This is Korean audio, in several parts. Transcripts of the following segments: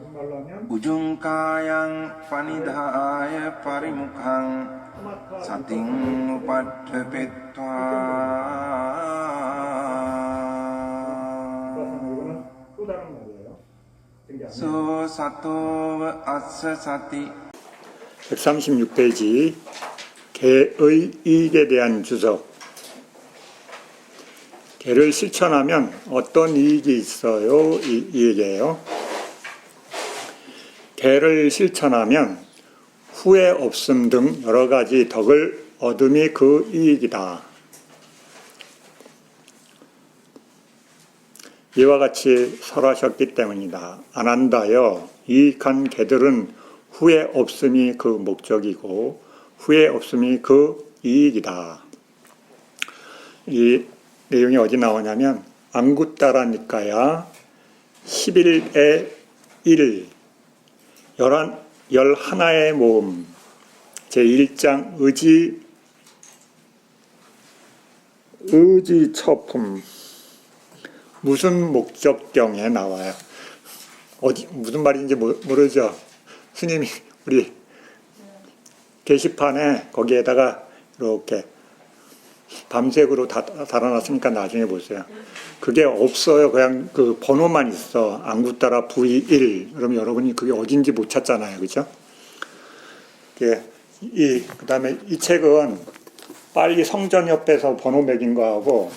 다른 말로 하면 우중가양 파니다야 파리묵항 사팅 우파트페트와 이거는 또 다른 말이에요. 소사토 아스사티 136페이지 개의 이익에 대한 주석. 개를 실천하면 어떤 이익이 있어요? 이 얘기예요. 개를 실천하면 후회 없음 등 여러 가지 덕을 얻음이 그 이익이다. 이와 같이 설하셨기 때문이다. 안 한다여 이익한 개들은 후회 없음이 그 목적이고 후회 없음이 그 이익이다. 이 내용이 어디 나오냐면 안구따라니까야 11의 1 11의 모음 제1장 의지처품 무슨 목적경에 나와요. 무슨 말인지 모르죠. 스님이 우리 게시판에 거기에다가 이렇게 밤색으로 다 달아놨으니까 나중에 보세요. 그게 없어요. 그냥 그 번호만 있어. 안구따라 V1. 그럼 여러분이 그게 어딘지 못 찾잖아요. 그죠? 그 다음에 이 책은 빨리 성전 옆에서 번호 매긴 거하고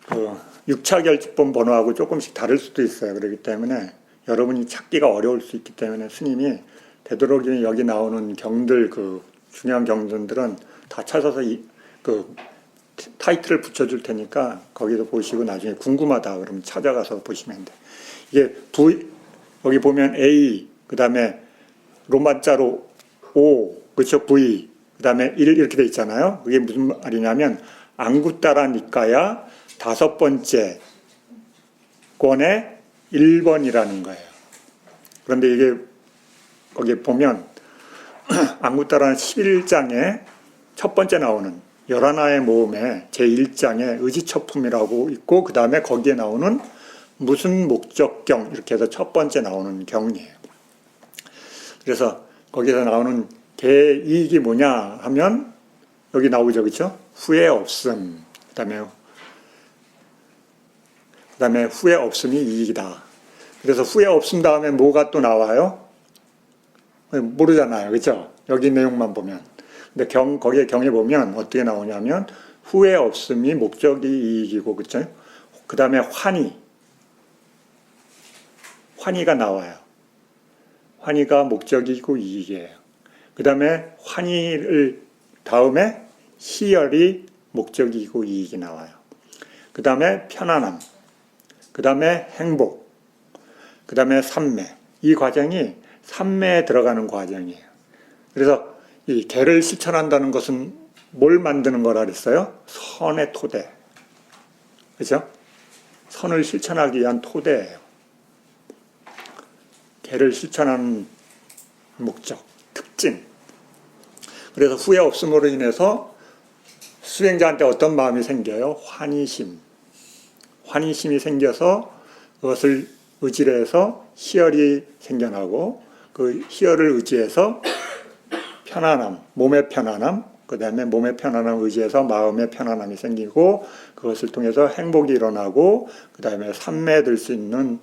그 6차 결집본 번호하고 조금씩 다를 수도 있어요. 그렇기 때문에 여러분이 찾기가 어려울 수 있기 때문에 스님이 되도록이면 여기 나오는 경들, 그 중요한 경전들은 다 찾아서 그 타이틀을 붙여줄 테니까 거기서 보시고 나중에 궁금하다 그러면 찾아가서 보시면 돼. 이게 여기 보면 A, 그 다음에 로마자로 O, 그렇죠? V, 그 다음에 1 이렇게 돼 있잖아요. 그게 무슨 말이냐면 안구따라니까야 5번째 권의 1번이라는 거예요. 그런데 이게 거기 보면 안구따라는 11장에 첫 번째 나오는 11의 모음에 제1장에 의지처품이라고 있고 그 다음에 거기에 나오는 무슨 목적경 이렇게 해서 첫 번째 나오는 경이에요. 그래서 거기서 나오는 개의 이익이 뭐냐 하면 여기 나오죠. 그렇죠? 후회 없음. 그다음에 후회 없음이 이익이다. 그래서 후회 없음 다음에 뭐가 또 나와요? 모르잖아요. 그렇죠? 여기 내용만 보면. 근데 거기에 경에 보면 어떻게 나오냐면 후회 없음이 목적이 이익이고 그렇죠? 그다음에 환희가 나와요. 환희가 목적이고 이익이에요. 그다음에 환희를 다음에 희열이 목적이고 이익이 나와요. 그다음에 편안함. 그다음에 행복. 그다음에 삼매. 이 과정이 삼매에 들어가는 과정이에요. 그래서 이 개를 실천한다는 것은 뭘 만드는 거라 그랬어요? 선의 토대. 그렇죠? 선을 실천하기 위한 토대예요. 개를 실천하는 목적, 특징. 그래서 후회 없음으로 인해서 수행자한테 어떤 마음이 생겨요? 환희심. 환희심이 생겨서 그것을 의지를 해서 희열이 생겨나고 그 희열을 의지해서 편안함, 몸의 편안함, 그 다음에 몸의 편안함을 의지해서 마음의 편안함이 생기고 그것을 통해서 행복이 일어나고 그 다음에 삼매에 들 수 있는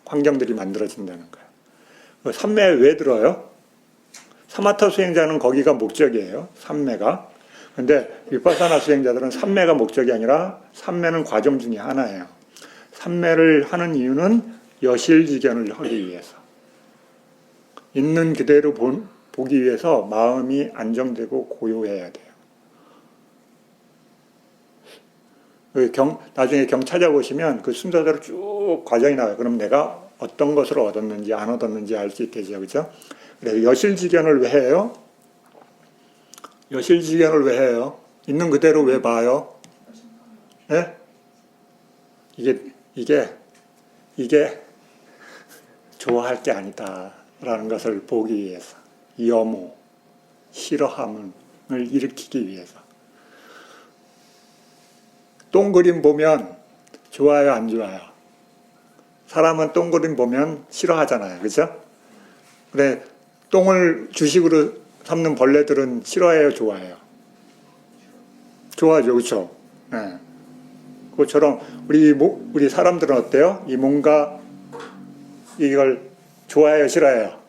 환경들이 만들어진다는 거예요. 그 삼매에 왜 들어요? 사마타 수행자는 거기가 목적이에요. 삼매가. 근데 위파사나 수행자들은 삼매가 목적이 아니라 삼매는 과정 중에 하나예요. 삼매를 하는 이유는 여실지견을 하기 위해서. 있는 그대로 보기 위해서 마음이 안정되고 고요해야 돼요. 나중에 경 찾아보시면 그 순서대로 쭉 과정이 나와요. 그럼 내가 어떤 것을 얻었는지 안 얻었는지 알 수 있게 되죠. 그죠? 그래서 여실지견을 왜 해요? 여실지견을 왜 해요? 있는 그대로 왜 봐요? 네? 이게 좋아할 게 아니다라는 것을 보기 위해서. 염오, 싫어함을 일으키기 위해서. 똥 그림 보면 좋아요, 안 좋아요? 사람은 똥그림 보면 싫어하잖아요. 그죠? 근데 똥을 주식으로 삼는 벌레들은 싫어해요, 좋아해요? 좋아하죠, 그렇죠? 네. 그것처럼 우리 사람들은 어때요? 이 뭔가 이걸 좋아해요, 싫어해요?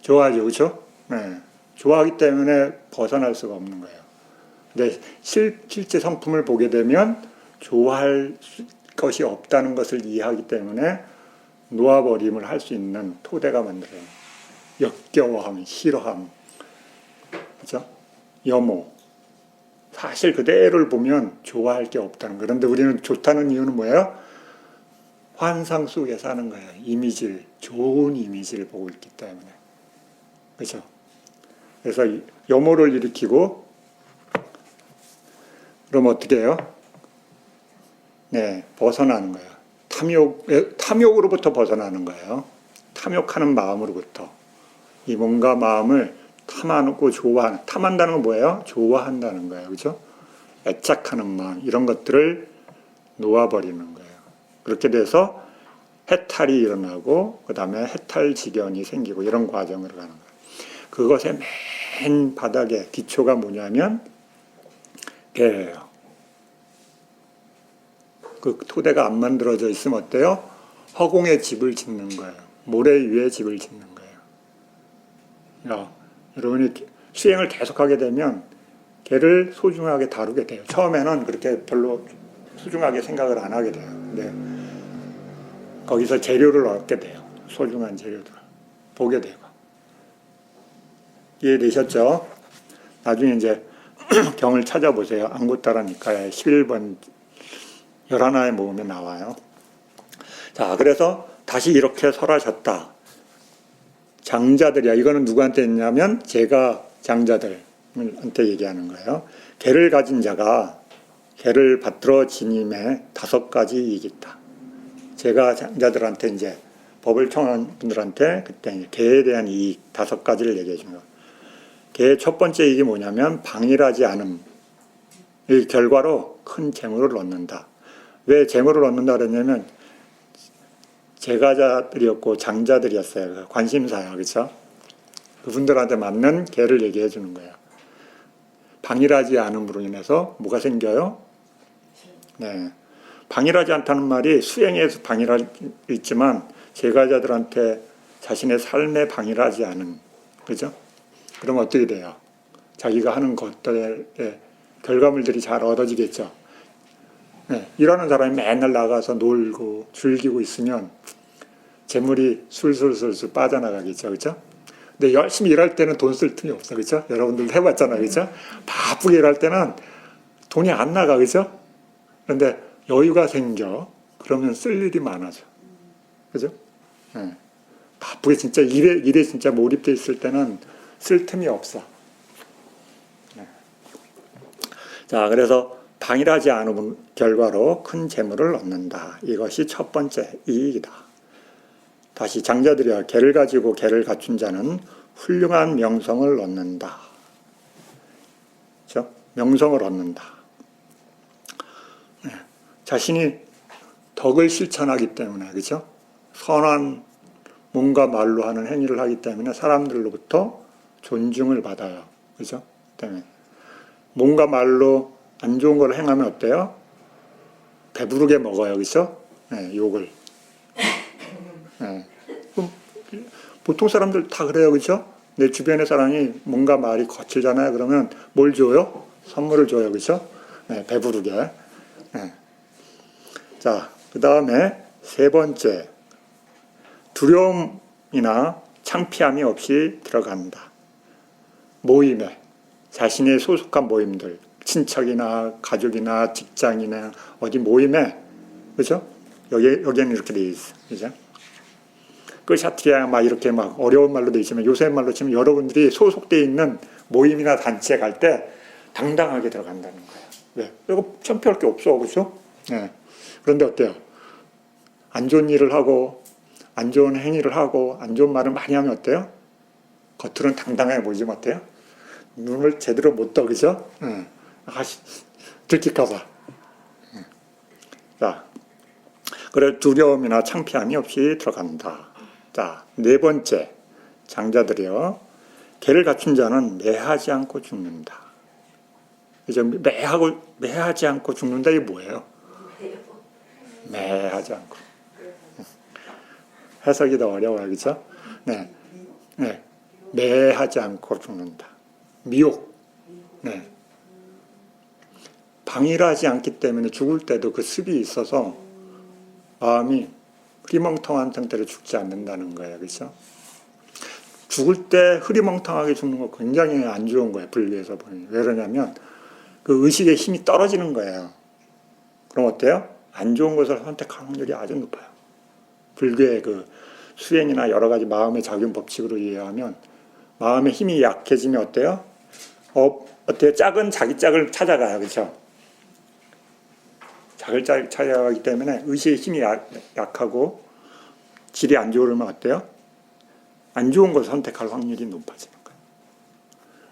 좋아하죠, 그렇죠? 네. 좋아하기 때문에 벗어날 수가 없는 거예요. 근데 실제 성품을 보게 되면 좋아할 것이 없다는 것을 이해하기 때문에 놓아버림을 할 수 있는 토대가 만들어요. 역겨워함, 싫어함, 그죠? 염호. 사실 그대로를 보면 좋아할 게 없다는 거예요. 그런데 우리는 좋다는 이유는 뭐예요? 환상 속에 사는 거예요. 이미지를, 좋은 이미지를 보고 있기 때문에. 그죠? 그래서 염호를 일으키고, 그럼 어떻게 해요? 네, 벗어나는 거예요. 탐욕으로부터 벗어나는 거예요. 탐욕하는 마음으로부터. 이 뭔가 마음을 탐하고 탐한다는 건 뭐예요? 좋아한다는 거예요. 그죠? 애착하는 마음, 이런 것들을 놓아버리는 거예요. 그렇게 돼서 해탈이 일어나고, 그 다음에 해탈지견이 생기고, 이런 과정으로 가는 거예요. 그것의 맨 바닥에 기초가 뭐냐면, 개예요. 그 토대가 안 만들어져 있으면 어때요? 허공에 집을 짓는 거예요. 모래 위에 집을 짓는 거예요. 여러분이 수행을 계속하게 되면 개를 소중하게 다루게 돼요. 처음에는 그렇게 별로 소중하게 생각을 안 하게 돼요. 근데 거기서 재료를 얻게 돼요. 소중한 재료들을 보게 되고. 이해되셨죠? 나중에 이제 경을 찾아보세요. 안구따라니까의 11번 11하나의 모음에 나와요. 자, 그래서 다시 이렇게 설하셨다. 장자들이야. 이거는 누구한테 있냐면 제가 장자들한테 얘기하는 거예요. 개를 가진 자가 개를 받들어 지님에 5가지 이익이 있다. 제가 장자들한테 이제 법을 청한 분들한테 그때 개에 대한 이익 5가지를 얘기해 준 거예요. 개의 첫 번째 이익이 뭐냐면 방일하지 않음. 이 결과로 큰 재물을 얻는다. 왜 재물을 얻는다 그랬냐면 제가자들이었고 장자들이었어요. 관심사야. 그렇죠? 그분들한테 맞는 개를 얘기해 주는 거예요. 방일하지 않음으로 인해서 뭐가 생겨요? 네. 방일하지 않다는 말이 수행에서 방일하지 있지만 제가자들한테 자신의 삶에 방일하지 않은, 그죠? 그러면 어떻게 돼요? 자기가 하는 것들의 결과물들이 잘 얻어지겠죠. 네. 일하는 사람이 맨날 나가서 놀고 즐기고 있으면 재물이 술술술술 빠져나가겠죠. 그죠? 근데 열심히 일할 때는 돈 쓸 틈이 없어. 그죠? 여러분들도 해봤잖아요. 그죠? 바쁘게 일할 때는 돈이 안 나가. 그죠? 그런데 여유가 생겨. 그러면 쓸 일이 많아져. 그죠? 네. 바쁘게 진짜 일에 진짜 몰입돼 있을 때는 쓸 틈이 없어. 네. 자, 그래서 방일하지 않은 결과로 큰 재물을 얻는다. 이것이 첫 번째 이익이다. 다시 장자들이여 개를 가지고 개를 갖춘 자는 훌륭한 명성을 얻는다. 그렇죠? 명성을 얻는다. 네. 자신이 덕을 실천하기 때문에, 그렇죠? 선한 몸과 말로 하는 행위를 하기 때문에 사람들로부터 존중을 받아요. 그렇죠? 때문에 몸과 말로 안 좋은 걸 행하면 어때요? 배부르게 먹어요. 그렇죠? 네, 욕을. 네. 보통 사람들 다 그래요. 그렇죠? 내 주변의 사람이 뭔가 말이 거칠잖아요. 그러면 뭘 줘요? 선물을 줘요. 그렇죠? 네, 배부르게. 네. 자, 그 다음에 세 번째. 두려움이나 창피함이 없이 들어간다. 모임에, 자신의 소속한 모임들, 친척이나 가족이나 직장이나 어디 모임에, 그죠? 여기에는 이렇게 돼 있어. 그죠? 그 샤트리아 막 이렇게 막 어려운 말로 돼 있지만 요새 말로 치면 여러분들이 소속돼 있는 모임이나 단체에 갈 때 당당하게 들어간다는 거예요. 왜? 이거 창피할 게 없어. 그죠? 네. 그런데 어때요? 안 좋은 일을 하고, 안 좋은 행위를 하고, 안 좋은 말을 많이 하면 어때요? 겉으로는 당당하게 보이지만 어때요? 눈을 제대로 못 떠, 그죠? 들킬까봐. 자, 그래 두려움이나 창피함이 없이 들어간다. 자, 네 번째 장자들이요. 계를 갖춘 자는 매하지 않고 죽는다. 이제 매하지 않고 죽는다 이게 뭐예요? 매하지 않고. 해석이 더 어려워요, 그렇죠? 네, 네, 매하지 않고 죽는다. 미혹. 네. 방일하지 않기 때문에 죽을 때도 그 습이 있어서 마음이 흐리멍텅한 상태로 죽지 않는다는 거예요, 그렇죠? 죽을 때 흐리멍텅하게 죽는 거 굉장히 안 좋은 거예요, 불교에서 보니. 왜 그러냐면 그 의식의 힘이 떨어지는 거예요. 그럼 어때요? 안 좋은 것을 선택할 확률이 아주 높아요. 불교의 그 수행이나 여러 가지 마음의 작용 법칙으로 이해하면 마음의 힘이 약해지면 어때요? 어때요? 자기 짝을 찾아가요, 그렇죠? 자기 짝을 찾아가기 때문에 의식의 힘이 약하고 질이 안 좋으면 어때요? 안 좋은 것을 선택할 확률이 높아지는 거예요.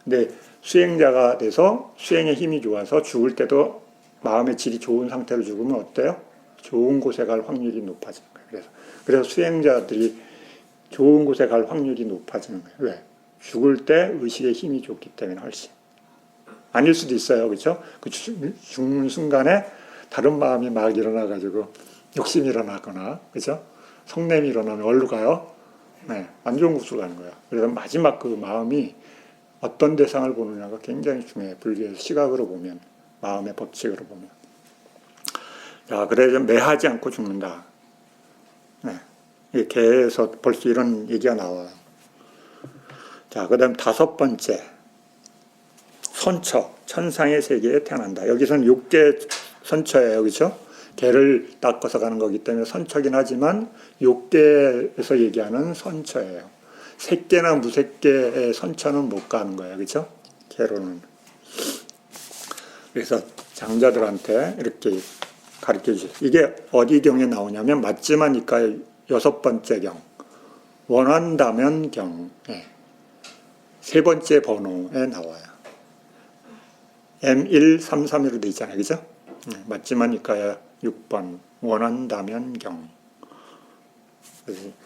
근데 수행자가 돼서 수행의 힘이 좋아서 죽을 때도 마음의 질이 좋은 상태로 죽으면 어때요? 좋은 곳에 갈 확률이 높아지는 거예요. 그래서 수행자들이 좋은 곳에 갈 확률이 높아지는 거예요. 왜? 죽을 때 의식의 힘이 좋기 때문에 훨씬. 아닐 수도 있어요. 그렇죠? 그 죽는 순간에 다른 마음이 막 일어나가지고 욕심이 일어나거나, 그렇죠? 성냄이 일어나면 어디로 가요? 네, 안 좋은 곳으로 가는 거예요. 그래서 마지막 그 마음이 어떤 대상을 보느냐가 굉장히 중요해요. 불교에서 시각으로 보면, 마음의 법칙으로 보면. 자, 그래서 매하지 않고 죽는다. 네, 이 개에서 벌써 이런 얘기가 나와요. 자, 그 다음 다섯 번째. 선처, 천상의 세계에 태어난다. 여기서는 6개 선처예요. 그렇죠? 개를 닦아서 가는 거기 때문에 선처긴 하지만 6개에서 얘기하는 선처예요. 색개나 무색개의 선처는 못 가는 거예요. 그렇죠? 개로는. 그래서 장자들한테 이렇게 가르쳐 주세요. 이게 어디 경에 나오냐면 맞지마니까의 6번째 경. 원한다면 경. 네. 3번째 번호에 나와요. M133으로 돼 있잖아요. 그죠? 맞지마니까야 6번. 원한다면 경.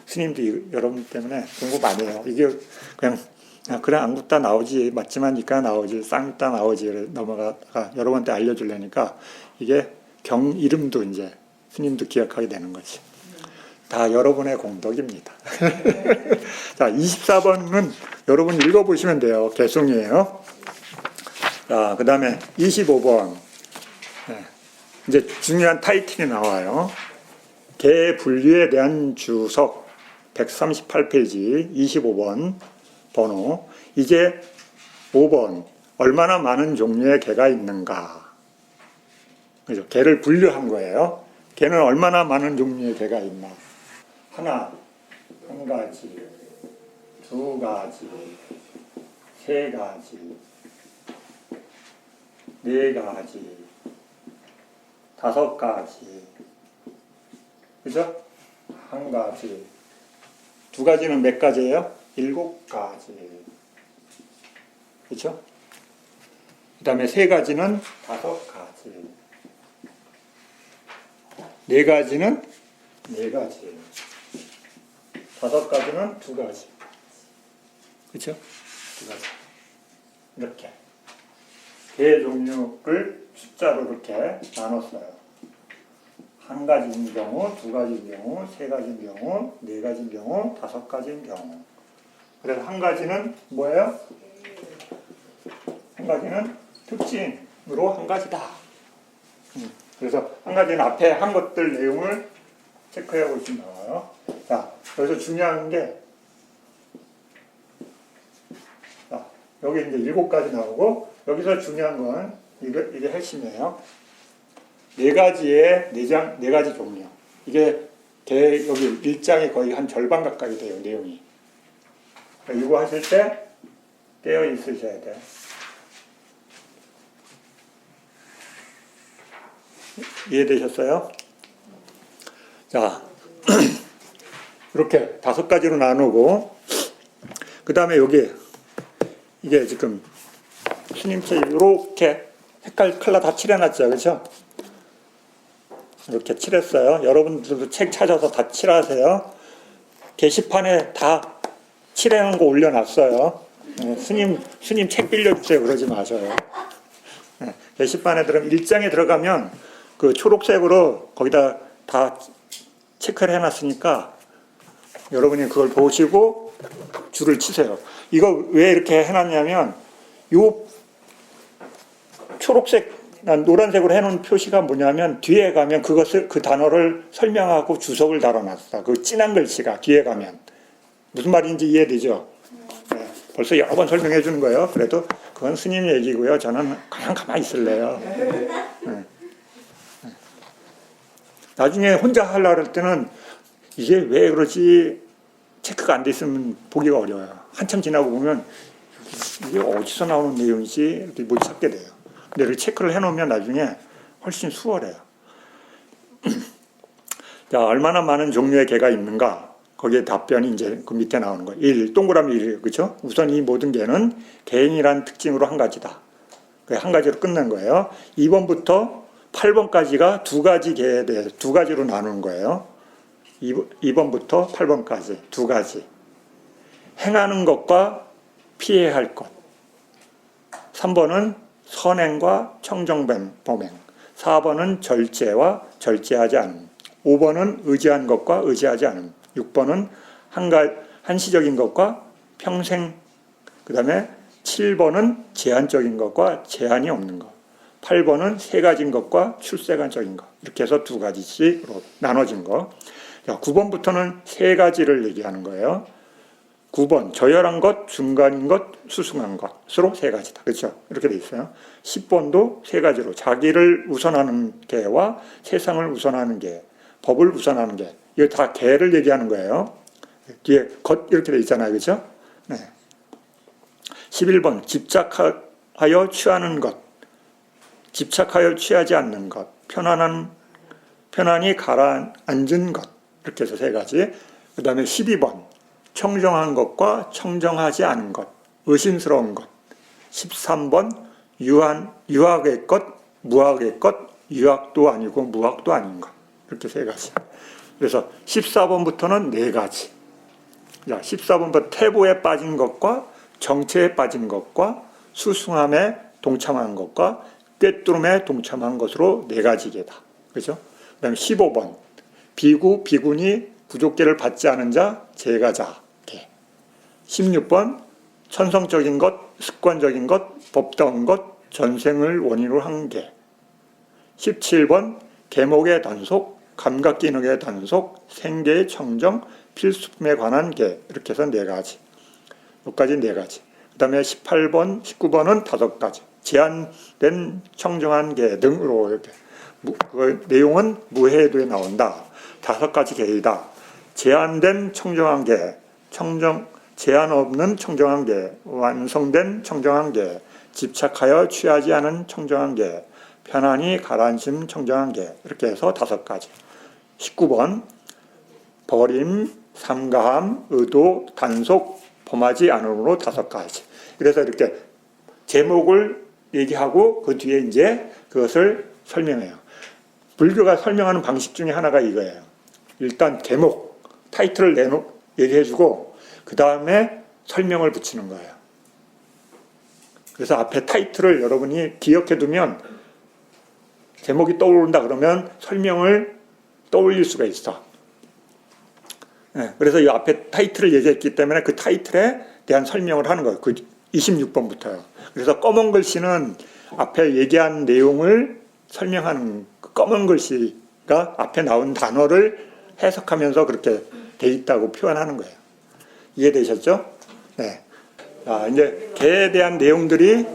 스님도 여러분 때문에 공부 많이 해요. 이게 그냥 그래 안국다 나오지, 맞지마니까 나오지, 쌍따 나오지 넘어가다가 여러분한테 알려주려니까 이게 경 이름도 이제 스님도 기억하게 되는 거지. 다 여러분의 공덕입니다. 자, 24번은 여러분 읽어보시면 돼요. 개송이에요. 자, 그 다음에 25번. 네. 이제 중요한 타이틀이 나와요. 개 분류에 대한 주석 138페이지 25번 번호. 이제 5번. 얼마나 많은 종류의 개가 있는가. 그죠? 개를 분류한 거예요. 개는 얼마나 많은 종류의 개가 있나. 하나, 한 가지, 두 가지, 세 가지, 네 가지, 다섯 가지, 그죠? 한 가지, 두 가지는 몇 가지예요? 7가지, 그죠? 그 다음에 세 가지는 5가지, 네 가지는 4가지, 5가지는 2가지, 그죠? 2가지. 이렇게. 개 종류를 숫자로 이렇게 나눴어요. 한 가지인 경우, 2가지인 경우, 3가지인 경우, 4가지인 경우, 5가지인 경우. 그래서 한 가지는 뭐예요? 한 가지는 특징으로 한 가지다. 그래서 한 가지는 앞에 한 것들 내용을 체크해 보시면 나와요. 자, 여기서 중요한 게, 자, 여기 이제 7가지 나오고, 여기서 중요한 건, 이게 핵심이에요. 4가지의 4가지 종류. 이게 여기 1장에 거의 한 절반 가까이 돼요, 내용이. 이거 하실 때 깨어 있으셔야 돼요. 이해되셨어요? 자, 이렇게 5가지로 나누고, 그 다음에 여기, 이게 지금 스님책 이렇게 색깔 컬러 다 칠해놨죠, 그렇죠? 이렇게 칠했어요. 여러분들도 책 찾아서 다 칠하세요. 게시판에 다 칠해놓은 거 올려놨어요. 스님 책 빌려주세요. 그러지 마셔요. 게시판에 들어가면, 일장에 들어가면 그 초록색으로 거기다 다 체크를 해놨으니까 여러분이 그걸 보시고 줄을 치세요. 이거 왜 이렇게 해놨냐면, 요 초록색, 노란색으로 해놓은 표시가 뭐냐면, 뒤에 가면 그 단어를 설명하고 주석을 달아놨어. 그 진한 글씨가 뒤에 가면. 무슨 말인지 이해되죠? 네, 벌써 여러 번 설명해 주는 거예요. 그래도 그건 스님 얘기고요. 저는 그냥 가만히 있을래요. 네. 나중에 혼자 하려고 할 때는 이게 왜 그러지 체크가 안 돼 있으면 보기가 어려워요. 한참 지나고 보면 이게 어디서 나오는 내용이지 이렇게 못 찾게 돼요. 근데 이렇게 체크를 해놓으면 나중에 훨씬 수월해요. 자, 얼마나 많은 종류의 개가 있는가? 거기에 답변이 이제 그 밑에 나오는 거예요. 1, 동그라미 1이에요. 그렇죠? 우선 이 모든 개는 개인이란 특징으로 한 가지다. 한 가지로 끝난 거예요. 2번부터 8번까지가 두 가지 개에 대해서 두 가지로 나누는 거예요. 2번부터 8번까지 두 가지. 행하는 것과 피해야 할 것. 3번은 선행과 청정범행. 4번은 절제와 절제하지 않음. 5번은 의지한 것과 의지하지 않음. 6번은 한시적인 것과 평생. 그 다음에 7번은 제한적인 것과 제한이 없는 것. 8번은 세 가지인 것과 출세관적인 것. 이렇게 해서 두 가지씩으로 나눠진 거. 9번부터는 세 가지를 얘기하는 거예요. 9번 저열한 것, 중간인 것, 수승한 것으로 세 가지다. 그렇죠? 이렇게 돼 있어요. 10번도 세 가지로 자기를 우선하는 개와 세상을 우선하는 개, 법을 우선하는 개. 이거 다 개를 얘기하는 거예요. 뒤에 것 이렇게 돼 있잖아요. 그렇죠? 네. 11번 집착하여 취하는 것, 집착하여 취하지 않는 것, 편안히 가라앉은 것. 이렇게 해서 세 가지. 그 다음에 12번 청정한 것과 청정하지 않은 것, 의심스러운 것. 13번 유학의 것, 무학의 것, 유학도 아니고 무학도 아닌 것. 이렇게 세 가지. 그래서 14번부터는 네 가지. 자, 14번부터 태보에 빠진 것과 정체에 빠진 것과 수승함에 동참한 것과 꿰뚫음에 동참한 것으로 네 가지 개다. 그렇죠? 그 다음에 15번 비군이 부족계를 받지 않은 자, 제가자 개. 16번 천성적인 것, 습관적인 것, 법다운 것, 전생을 원인으로 한 개. 17번 계목의 단속, 감각기능의 단속, 생계의 청정, 필수품에 관한 개. 이렇게 해서 네 가지. 여기까지 네 가지. 그 다음에 18번, 19번은 5가지. 제한된 청정한 개 등으로 이렇게. 그 내용은 무해도에 나온다. 5가지 개이다. 제한된 청정한 개, 제한 없는 청정한 개, 완성된 청정한 개, 집착하여 취하지 않은 청정한 개, 편안히 가라앉음 청정한 개. 이렇게 해서 5가지. 19번 버림, 삼가함, 의도, 단속, 범하지 않음으로 5가지. 그래서 이렇게 제목을 얘기하고 그 뒤에 이제 그것을 설명해요. 불교가 설명하는 방식 중에 하나가 이거예요. 일단 제목, 타이틀을 얘기해주고 그 다음에 설명을 붙이는 거예요. 그래서 앞에 타이틀을 여러분이 기억해두면 제목이 떠오른다 그러면 설명을 떠올릴 수가 있어. 네, 그래서 이 앞에 타이틀을 얘기했기 때문에 그 타이틀에 대한 설명을 하는 거예요. 그 26번부터요. 그래서 검은 글씨는 앞에 얘기한 내용을 설명하는 그 검은 글씨가 앞에 나온 단어를 해석하면서 그렇게 돼 있다고 표현하는 거예요. 이해되셨죠? 네. 자, 이제 개에 대한 내용들이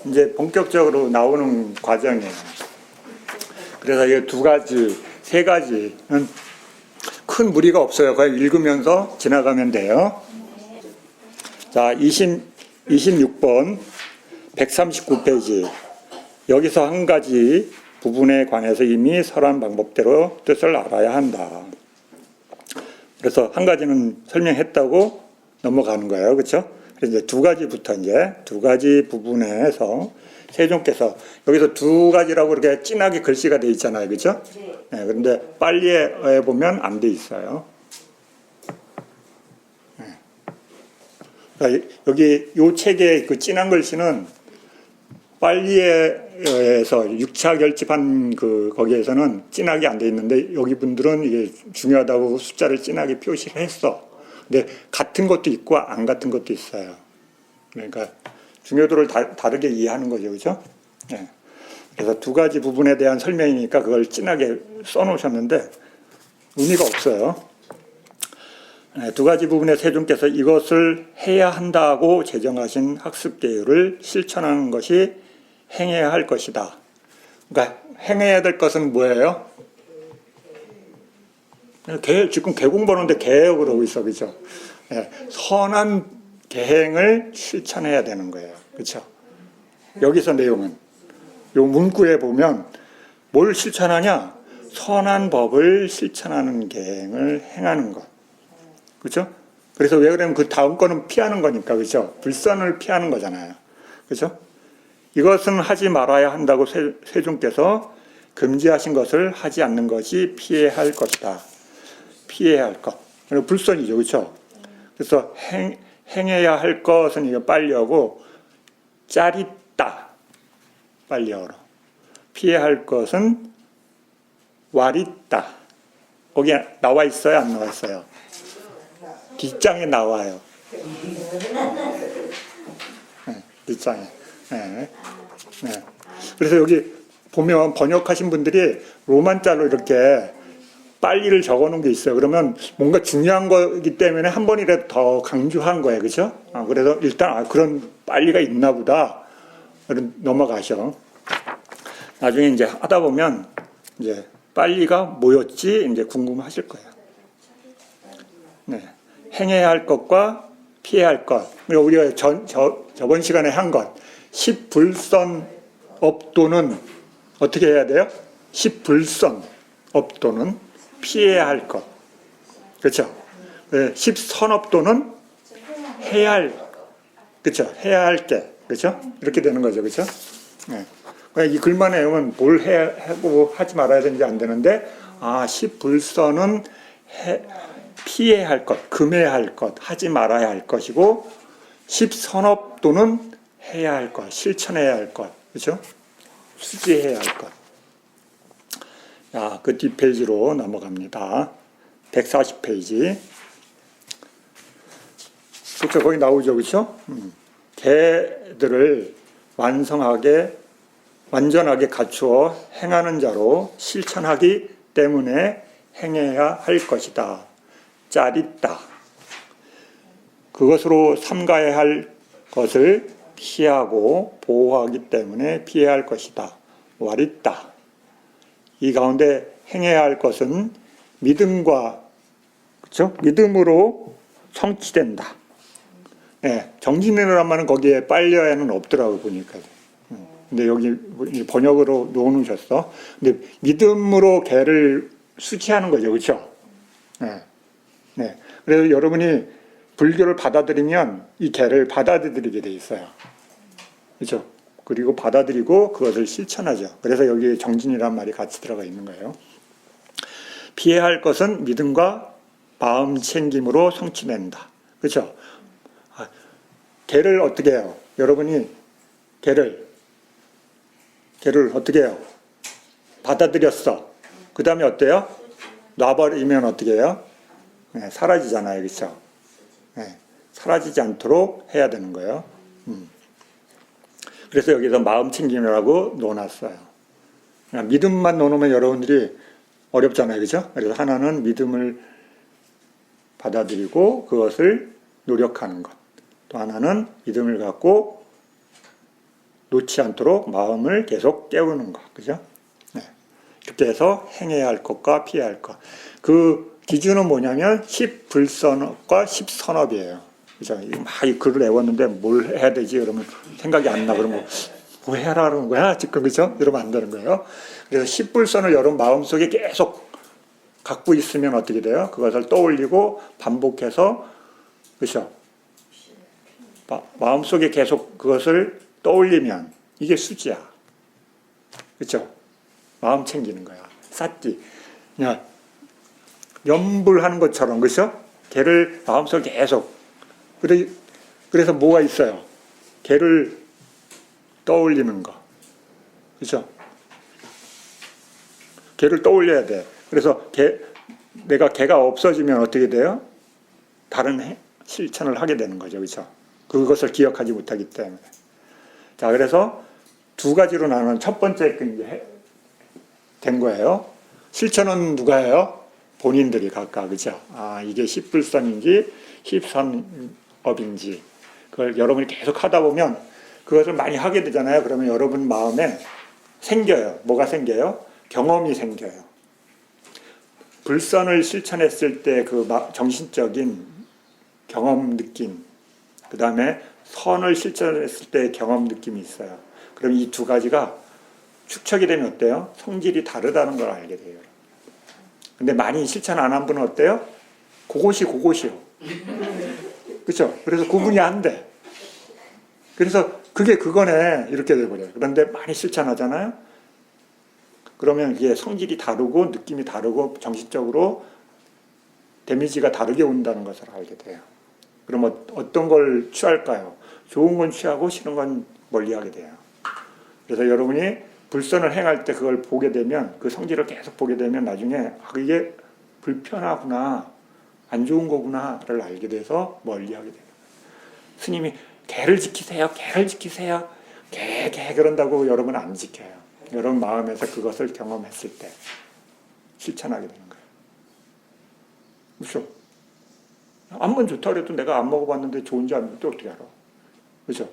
이제 본격적으로 나오는 과정이에요. 그래서 이 2가지, 3가지는 큰 무리가 없어요. 그냥 읽으면서 지나가면 돼요. 자, 26번 139페이지. 여기서 한 가지 부분에 관해서 이미 설한 방법대로 뜻을 알아야 한다. 그래서 한 가지는 설명했다고 넘어가는 거예요. 그렇죠? 그래서 이제 2가지부터 이제 2가지 부분에서 세종께서 여기서 두 가지라고 이렇게 진하게 글씨가 돼 있잖아요, 그렇죠? 네, 그런데 빨리에 보면 안 돼 있어요. 네. 그러니까 여기 요 책의 그 진한 글씨는 빨리에서 6차 결집한 그 거기에서는 진하게 안 돼 있는데 여기 분들은 이게 중요하다고 숫자를 진하게 표시를 했어. 근데 같은 것도 있고 안 같은 것도 있어요. 그러니까 중요도를 다르게 이해하는 거죠, 그렇죠? 네. 그래서 두 가지 부분에 대한 설명이니까 그걸 진하게 써놓으셨는데 의미가 없어요. 네, 두 가지 부분에 세종께서 이것을 해야 한다고 제정하신 학습 계율을 실천하는 것이 행해야 할 것이다. 그러니까 행해야 될 것은 뭐예요? 지금 개공 보는데 개혁을 하고 있어, 그렇죠? 네, 선한 계행을 실천해야 되는 거예요, 그렇죠? 여기서 내용은 요 문구에 보면 뭘 실천하냐? 선한 법을 실천하는 계행을 행하는 것, 그렇죠? 그래서 왜 그러면 그 다음 거는 피하는 거니까, 그렇죠? 불선을 피하는 거잖아요, 그렇죠? 이것은 하지 말아야 한다고 세종께서 금지하신 것을 하지 않는 것이 피해야 할 것이다. 피해야 할 것. 불선이죠, 그렇죠? 그래서 행해야 할 것은 이거 빨리하고 짜릿다. 빨리어로. 피해야 할 것은 와릿다. 거기에 나와 있어요, 안 나와 있어요? 뒷장에 나와요. 네, 뒷장에. 네. 네. 그래서 여기 보면 번역하신 분들이 로만자로 이렇게 빨리를 적어놓은 게 있어요. 그러면 뭔가 중요한 거기 때문에 한 번이라도 더 강조한 거예요, 그렇죠? 그래서 일단 그런 빨리가 있나 보다. 넘어가셔. 나중에 이제 하다 보면 이제 빨리가 뭐였지 이제 궁금하실 거예요. 네. 행해야 할 것과 피해야 할 것. 우리가 저번 시간에 한 것. 10불선 업도는 어떻게 해야 돼요? 10불선 업도는 피해야 할 것. 그렇죠? 10선업도는 해야 할, 그렇죠? 해야 할 게. 그렇죠? 이렇게 되는 거죠. 그렇죠? 네. 이 글만 외우면 뭘 해야 하고 하지 말아야 되는지 안 되는데 10불선은 피해야 할 것, 금해야 할 것, 하지 말아야 할 것이고 10선업도는 해야 할 것, 실천해야 할 것, 그렇죠? 수지해야 할 것. 자, 그 뒷페이지로 넘어갑니다. 140페이지. 그렇죠? 거기 나오죠, 그렇죠? 개들을 완전하게 갖추어 행하는 자로 실천하기 때문에 행해야 할 것이다. 짜릿다. 그것으로 삼가야 할 것을 피하고 보호하기 때문에 피해야 할 것이다. 와릿다. 이 가운데 행해야 할 것은 믿음과, 그렇죠? 믿음으로 성취된다. 네, 정진이라는 말은 거기에 빨려야는 없더라고 보니까. 근데 여기 번역으로 놓으셨어. 근데 믿음으로 개를 수치하는 거죠, 그렇죠? 네. 네. 그래서 여러분이 불교를 받아들이면 이 개를 받아들이게 돼 있어요. 그렇죠? 그리고 받아들이고 그것을 실천하죠. 그래서 여기 정진이란 말이 같이 들어가 있는 거예요. 피해야 할 것은 믿음과 마음 챙김으로 성취된다. 그렇죠? 개를 어떻게 해요? 여러분이 개를 어떻게 해요? 받아들였어. 그 다음에 어때요? 놔버리면 어떻게 해요? 네, 사라지잖아요. 그렇죠? 네, 사라지지 않도록 해야 되는 거예요. 그래서 여기서 마음 챙김이라고 놓아놨어요. 그냥 믿음만 놓으면 여러분들이 어렵잖아요. 그렇죠? 그래서 하나는 믿음을 받아들이고 그것을 노력하는 것. 또 하나는 믿음을 갖고 놓지 않도록 마음을 계속 깨우는 것. 그죠? 네. 이렇게 해서 행해야 할 것과 피해야 할 것. 그 기준은 뭐냐면 10불선업과 10선업이에요. 그죠? 막 이 글을 외웠는데 뭘 해야 되지? 그러면 생각이 안 나. 그러면 뭐 해라 그러는 거야? 지금 그죠? 이러면 안 되는 거예요. 그래서 10불선을 여러분 마음속에 계속 갖고 있으면 어떻게 돼요? 그것을 떠올리고 반복해서, 그죠? 마음속에 계속 그것을 떠올리면 이게 수지야. 그렇죠? 마음 챙기는 거야. 사띠. 그냥 염불하는 것처럼, 그렇죠? 걔를 마음속에 계속. 그래서 뭐가 있어요? 걔를 떠올리는 거. 그렇죠? 걔를 떠올려야 돼. 그래서 내가 걔가 없어지면 어떻게 돼요? 다른 실천을 하게 되는 거죠. 그렇죠? 그것을 기억하지 못하기 때문에. 자, 그래서 두 가지로 나누는 첫 번째 이제 된 거예요. 실천은 누가 해요? 본인들이 각각. 그죠? 아, 이게 십불선인지 십선업인지 그걸 여러분이 계속 하다 보면 그것을 많이 하게 되잖아요. 그러면 여러분 마음에 생겨요. 뭐가 생겨요? 경험이 생겨요. 불선을 실천했을 때 그 정신적인 경험 느낌, 그 다음에 선을 실천했을 때 경험 느낌이 있어요. 그럼 이 두 가지가 축적이 되면 어때요? 성질이 다르다는 걸 알게 돼요. 근데 많이 실천 안 한 분은 어때요? 그것이요. 그렇죠? 그래서 구분이 안 돼. 그래서 그게 그거네 이렇게 돼버려요. 그런데 많이 실천하잖아요. 그러면 이게 성질이 다르고 느낌이 다르고 정신적으로 데미지가 다르게 온다는 것을 알게 돼요. 그럼 어떤 걸 취할까요? 좋은 건 취하고 싫은 건 멀리하게 돼요. 그래서 여러분이 불선을 행할 때 그걸 보게 되면 그 성질을 계속 보게 되면 나중에 이게 불편하구나, 안 좋은 거구나를 알게 돼서 멀리하게 돼요. 스님이 개를 지키세요, 개를 지키세요, 개 그런다고 여러분 안 지켜요. 여러분 마음에서 그것을 경험했을 때 실천하게 되는 거예요. 그렇죠? 암은 좋다 그래도 내가 안 먹어봤는데 좋은지 안 좋은지 어떻게 알아? 그렇죠?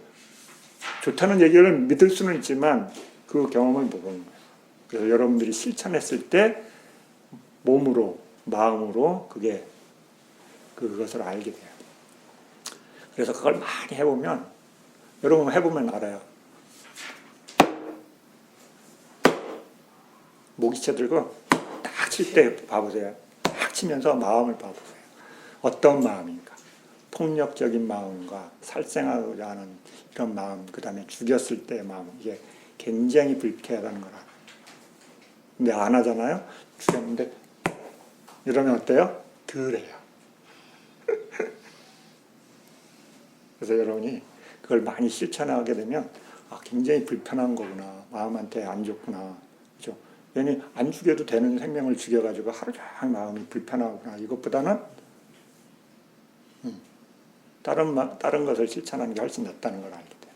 좋다는 얘기를 믿을 수는 있지만 그 경험을 못 보는 거예요. 그래서 여러분들이 실천했을 때 몸으로, 마음으로 그것을 알게 돼요. 그래서 그걸 많이 해보면, 여러분 해보면 알아요. 모기채 들고 딱 칠 때 봐보세요. 딱 치면서 마음을 봐보세요. 어떤 마음인가? 폭력적인 마음과 살생하고자 하는 이런 마음, 그 다음에 죽였을 때의 마음, 이게 굉장히 불쾌하다는 걸 알아요. 근데 안 하잖아요? 죽였는데 이러면 어때요? 덜해요. 그래서 여러분이 그걸 많이 실천하게 되면 굉장히 불편한 거구나, 마음한테 안 좋구나, 그렇죠? 괜히 안 죽여도 되는 생명을 죽여가지고 하루 종일 마음이 불편하구나, 이것보다는 다른 것을 실천하는 게 훨씬 낫다는 걸 알게 돼요.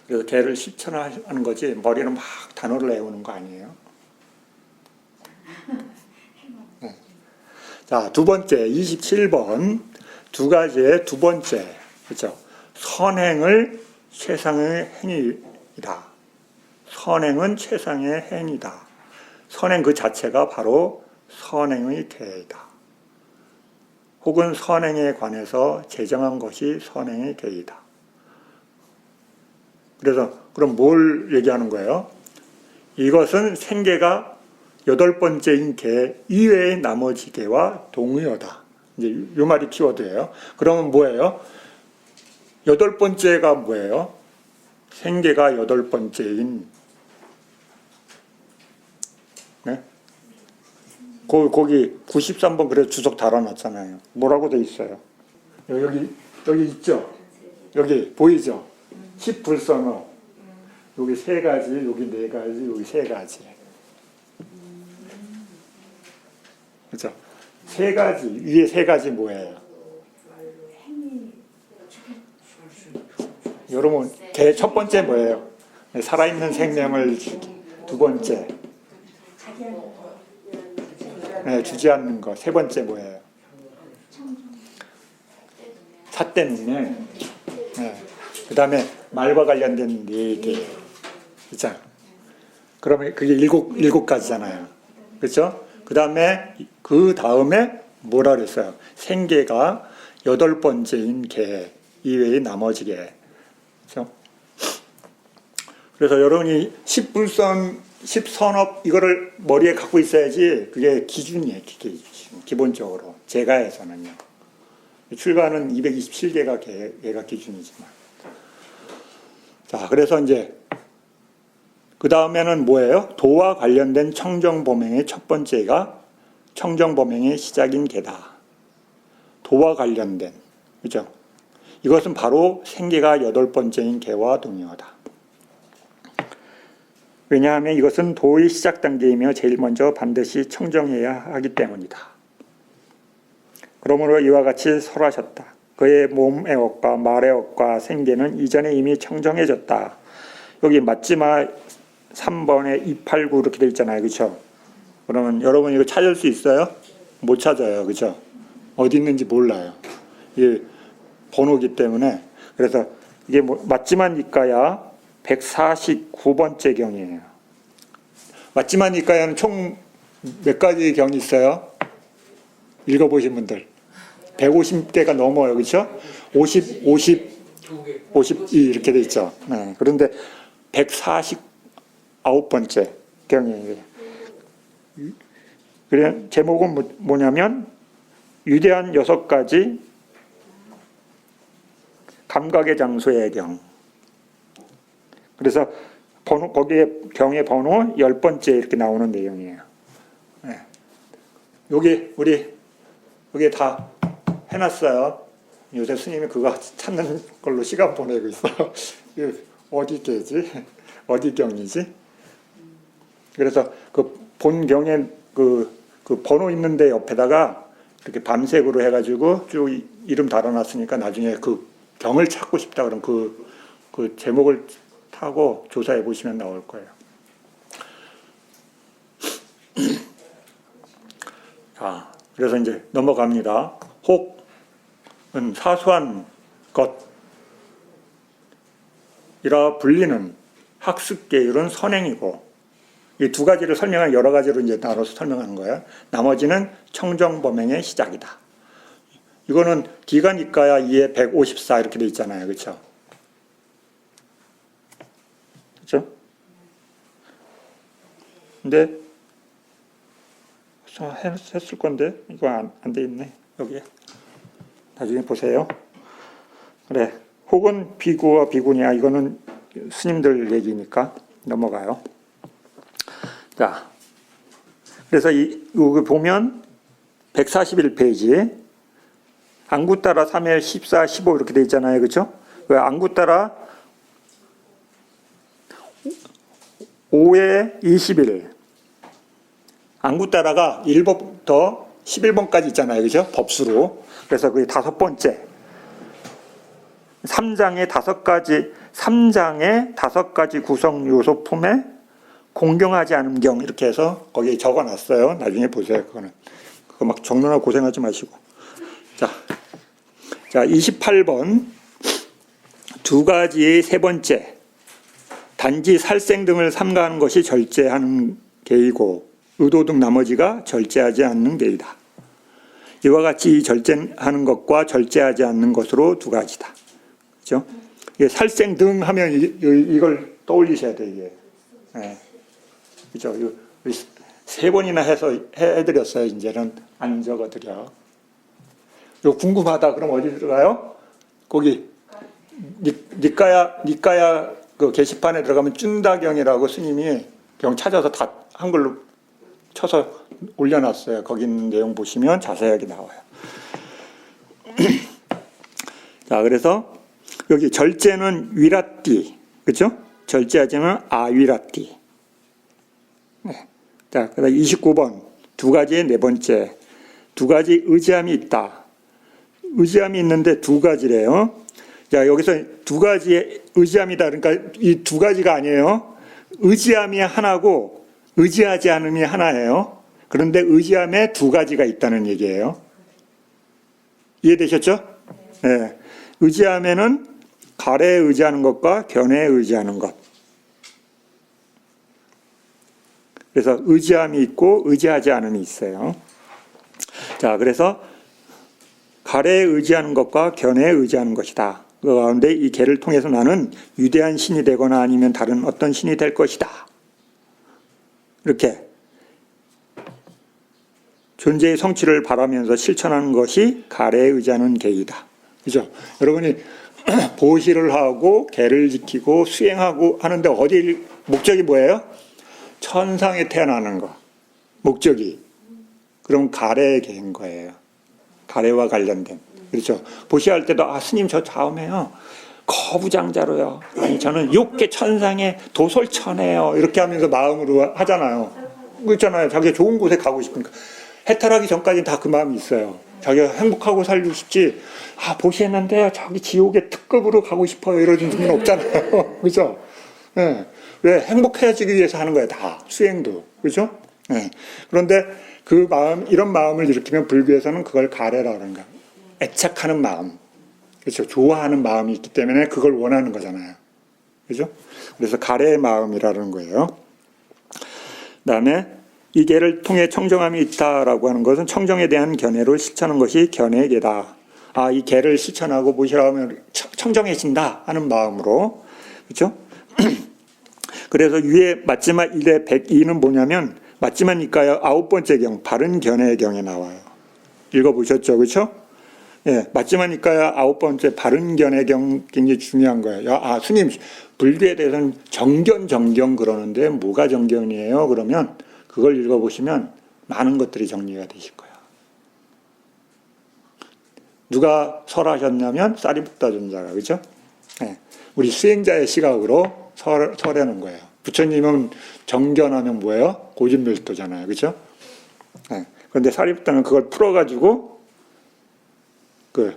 그래서 걔를 실천하는 거지 머리는 막 단어를 외우는 거 아니에요. 네. 자, 두 번째 27번 두 가지의 두 번째, 그렇죠? 선행을 최상의 행위이다. 선행은 최상의 행위다. 선행 그 자체가 바로 선행의 계이다. 혹은 선행에 관해서 제정한 것이 선행의 계이다. 그래서 그럼 뭘 얘기하는 거예요? 이것은 생계가 여덟 번째인 계 이외의 나머지 계와 동의어다. 이제 이 말이 키워드예요. 그러면 뭐예요? 여덟 번째가 뭐예요? 생계가 여덟 번째인, 네? 거기 93번 그래서 주석 달아놨잖아요. 뭐라고 돼 있어요? 여기 있죠? 여기 보이죠? 10불선어. 여기 세 가지, 여기 네 가지, 여기 세 가지. 그렇죠? 세 가지, 위에 세 가지 뭐예요? 여러분, 첫 번째 뭐예요? 살아있는 생명을 두 번째. 네, 주지 않는 거. 세 번째 뭐예요? 삿된 네. 그 다음에 말과 관련된 네 개. 그죠? 그러면 그게 일곱 가지잖아요. 그렇죠? 그 다음에 뭐라 그랬어요? 생계가 여덟 번째인 계 이외의 나머지 계. 그렇죠? 그래서 여러분이 10선업 이거를 머리에 갖고 있어야지 그게 기준이에요. 기본적으로 제가에서는요. 출가는 227개가 얘가 기준이지만. 자, 그래서 이제 그 다음에는 뭐예요? 도와 관련된 청정범행의 첫 번째가 청정범행의 시작인 개다. 도와 관련된, 그죠? 이것은 바로 생계가 여덟 번째인 개와 동의어다. 왜냐하면 이것은 도의 시작 단계이며 제일 먼저 반드시 청정해야 하기 때문이다. 그러므로 이와 같이 설하셨다. 그의 몸의 옷과 말의 옷과 생계는 이전에 이미 청정해졌다. 여기 맞지마 3번에 289 이렇게 돼 있잖아요. 그렇죠? 그러면 여러분 이거 찾을 수 있어요? 못 찾아요. 그렇죠? 어디 있는지 몰라요. 이게 번호기 때문에. 그래서 이게 맞지만 니까야 149번째 경이에요. 맞지만 니까야는 총 몇 가지 경이 있어요? 읽어보신 분들 150개가 넘어요. 그렇죠? 52 이렇게 돼 있죠. 네. 그런데 149번째 경이에요. 그래 제목은 뭐냐면 위대한 6가지 감각의 장소의 경. 그래서 번호, 거기에 경의 번호 10번째 이렇게 나오는 내용이에요. 네. 여기 여기 다 해놨어요. 요새 스님이 그거 찾는 걸로 시간 보내고 있어요. 어디 게지? 어디 경이지? 그래서 그 본경에 그 번호 있는데 옆에다가 이렇게 밤색으로 해가지고 쭉 이름 달아놨으니까 나중에 그 경을 찾고 싶다 그러면 그 제목을 타고 조사해 보시면 나올 거예요. 자, 그래서 이제 넘어갑니다. 혹은 사소한 것이라 불리는 학습 계율은 선행이고, 이 두 가지를 설명한 여러 가지로 이제 나눠서 설명하는 거예요. 나머지는 청정범행의 시작이다. 이거는 D가 니까야 2에 154 이렇게 돼 있잖아요. 그렇죠? 그렇죠? 근데 했을 건데 이거 안 돼 있네. 여기에. 나중에 보세요. 그래. 혹은 비구와 비구냐 이거는 스님들 얘기니까 넘어가요. 자, 그래서 여기 보면 141페이지 안구 따라 3일 14, 15 이렇게 돼 있잖아요. 그렇죠? 안구 따라 5에 21 안구 따라가 1번부터 11번까지 있잖아요. 그렇죠? 법수로. 그래서 그게 5번째 3장의 5가지 구성 요소 품에 공경하지 않은 경 이렇게 해서 거기에 적어놨어요. 나중에 보세요. 그거 막 적느라 고생하지 마시고. 자 28번 2가지의 세 번째 단지 살생 등을 삼가하는 것이 절제하는 계이고 의도 등 나머지가 절제하지 않는 계이다. 이와 같이 절제하는 것과 절제하지 않는 것으로 2가지다. 그렇죠? 살생 등 하면 이걸 떠올리셔야 돼요. 이게. 네. 그죠? 3번이나 해서 해드렸어요. 이제는 안 적어드려. 이거 궁금하다. 그럼 어디 들어가요? 거기 니까야 그 게시판에 들어가면 쭌다경이라고 스님이 경 찾아서 다 한글로 쳐서 올려놨어요. 거기 있는 내용 보시면 자세하게 나와요. 자, 그래서 여기 절제는 위라띠, 그렇죠? 절제하지는 아위라띠. 네. 자, 그다음 29번 2가지의 네 번째 2가지 의지함이 있다. 의지함이 있는데 2가지래요. 자, 여기서 2가지의 의지함이다. 그러니까 이 2가지가 아니에요. 의지함이 하나고 의지하지 않음이 하나예요. 그런데 의지함에 2가지가 있다는 얘기예요. 이해되셨죠? 네. 의지함에는 가래에 의지하는 것과 견해에 의지하는 것. 그래서 의지함이 있고 의지하지 않음이 있어요. 자, 그래서 가래에 의지하는 것과 견해에 의지하는 것이다. 그 가운데 이 개를 통해서 나는 위대한 신이 되거나 아니면 다른 어떤 신이 될 것이다. 이렇게 존재의 성취를 바라면서 실천하는 것이 가래에 의지하는 계이다. 그죠? 여러분이 보시를 하고 개를 지키고 수행하고 하는데 어디 목적이 뭐예요? 천상에 태어나는 거. 목적이. 그럼 가래의 개인 거예요. 가래와 관련된. 그렇죠. 보시할 때도 스님 저 다음에요. 거부장자로요. 아니 저는 육계 천상의 도솔천해요. 이렇게 하면서 마음으로 하잖아요. 그렇잖아요. 자기가 좋은 곳에 가고 싶으니까. 해탈하기 전까지는 다 그 마음이 있어요. 자기가 행복하고 살고 싶지. 보시했는데 저기 지옥의 특급으로 가고 싶어요. 이러는 분은 없잖아요. 그죠? 네. 왜? 행복해지기 위해서 하는 거예요. 다. 수행도. 그죠? 네. 그런데 그 마음, 이런 마음을 일으키면 불교에서는 그걸 가래라고 하는 거예요. 애착하는 마음. 그렇죠. 좋아하는 마음이 있기 때문에 그걸 원하는 거잖아요. 그죠? 그래서 가래의 마음이라는 거예요. 그 다음에 이 개를 통해 청정함이 있다라고 하는 것은 청정에 대한 견해로 실천하는 것이 견해의 개다. 이 개를 실천하고 보시라면 청정해진다 하는 마음으로. 그렇죠? 그래서 위에 맞지마 1의 102는 뭐냐면 맞지마 니까요 9번째 경 바른 견해의 경에 나와요. 읽어보셨죠? 그렇죠? 예, 맞지마 니까요 9번째 바른 견해의 경 굉장히 중요한 거예요. 스님 불교에 대해서는 정견 그러는데 뭐가 정견이에요? 그러면 그걸 읽어보시면 많은 것들이 정리가 되실 거예요. 누가 설하셨냐면 사리푸타 존자가. 그렇죠? 네. 우리 수행자의 시각으로 설하는 거예요. 부처님은 정견하면 뭐예요? 고진멸도잖아요. 그렇죠? 네. 그런데 사리푸타는 그걸 풀어가지고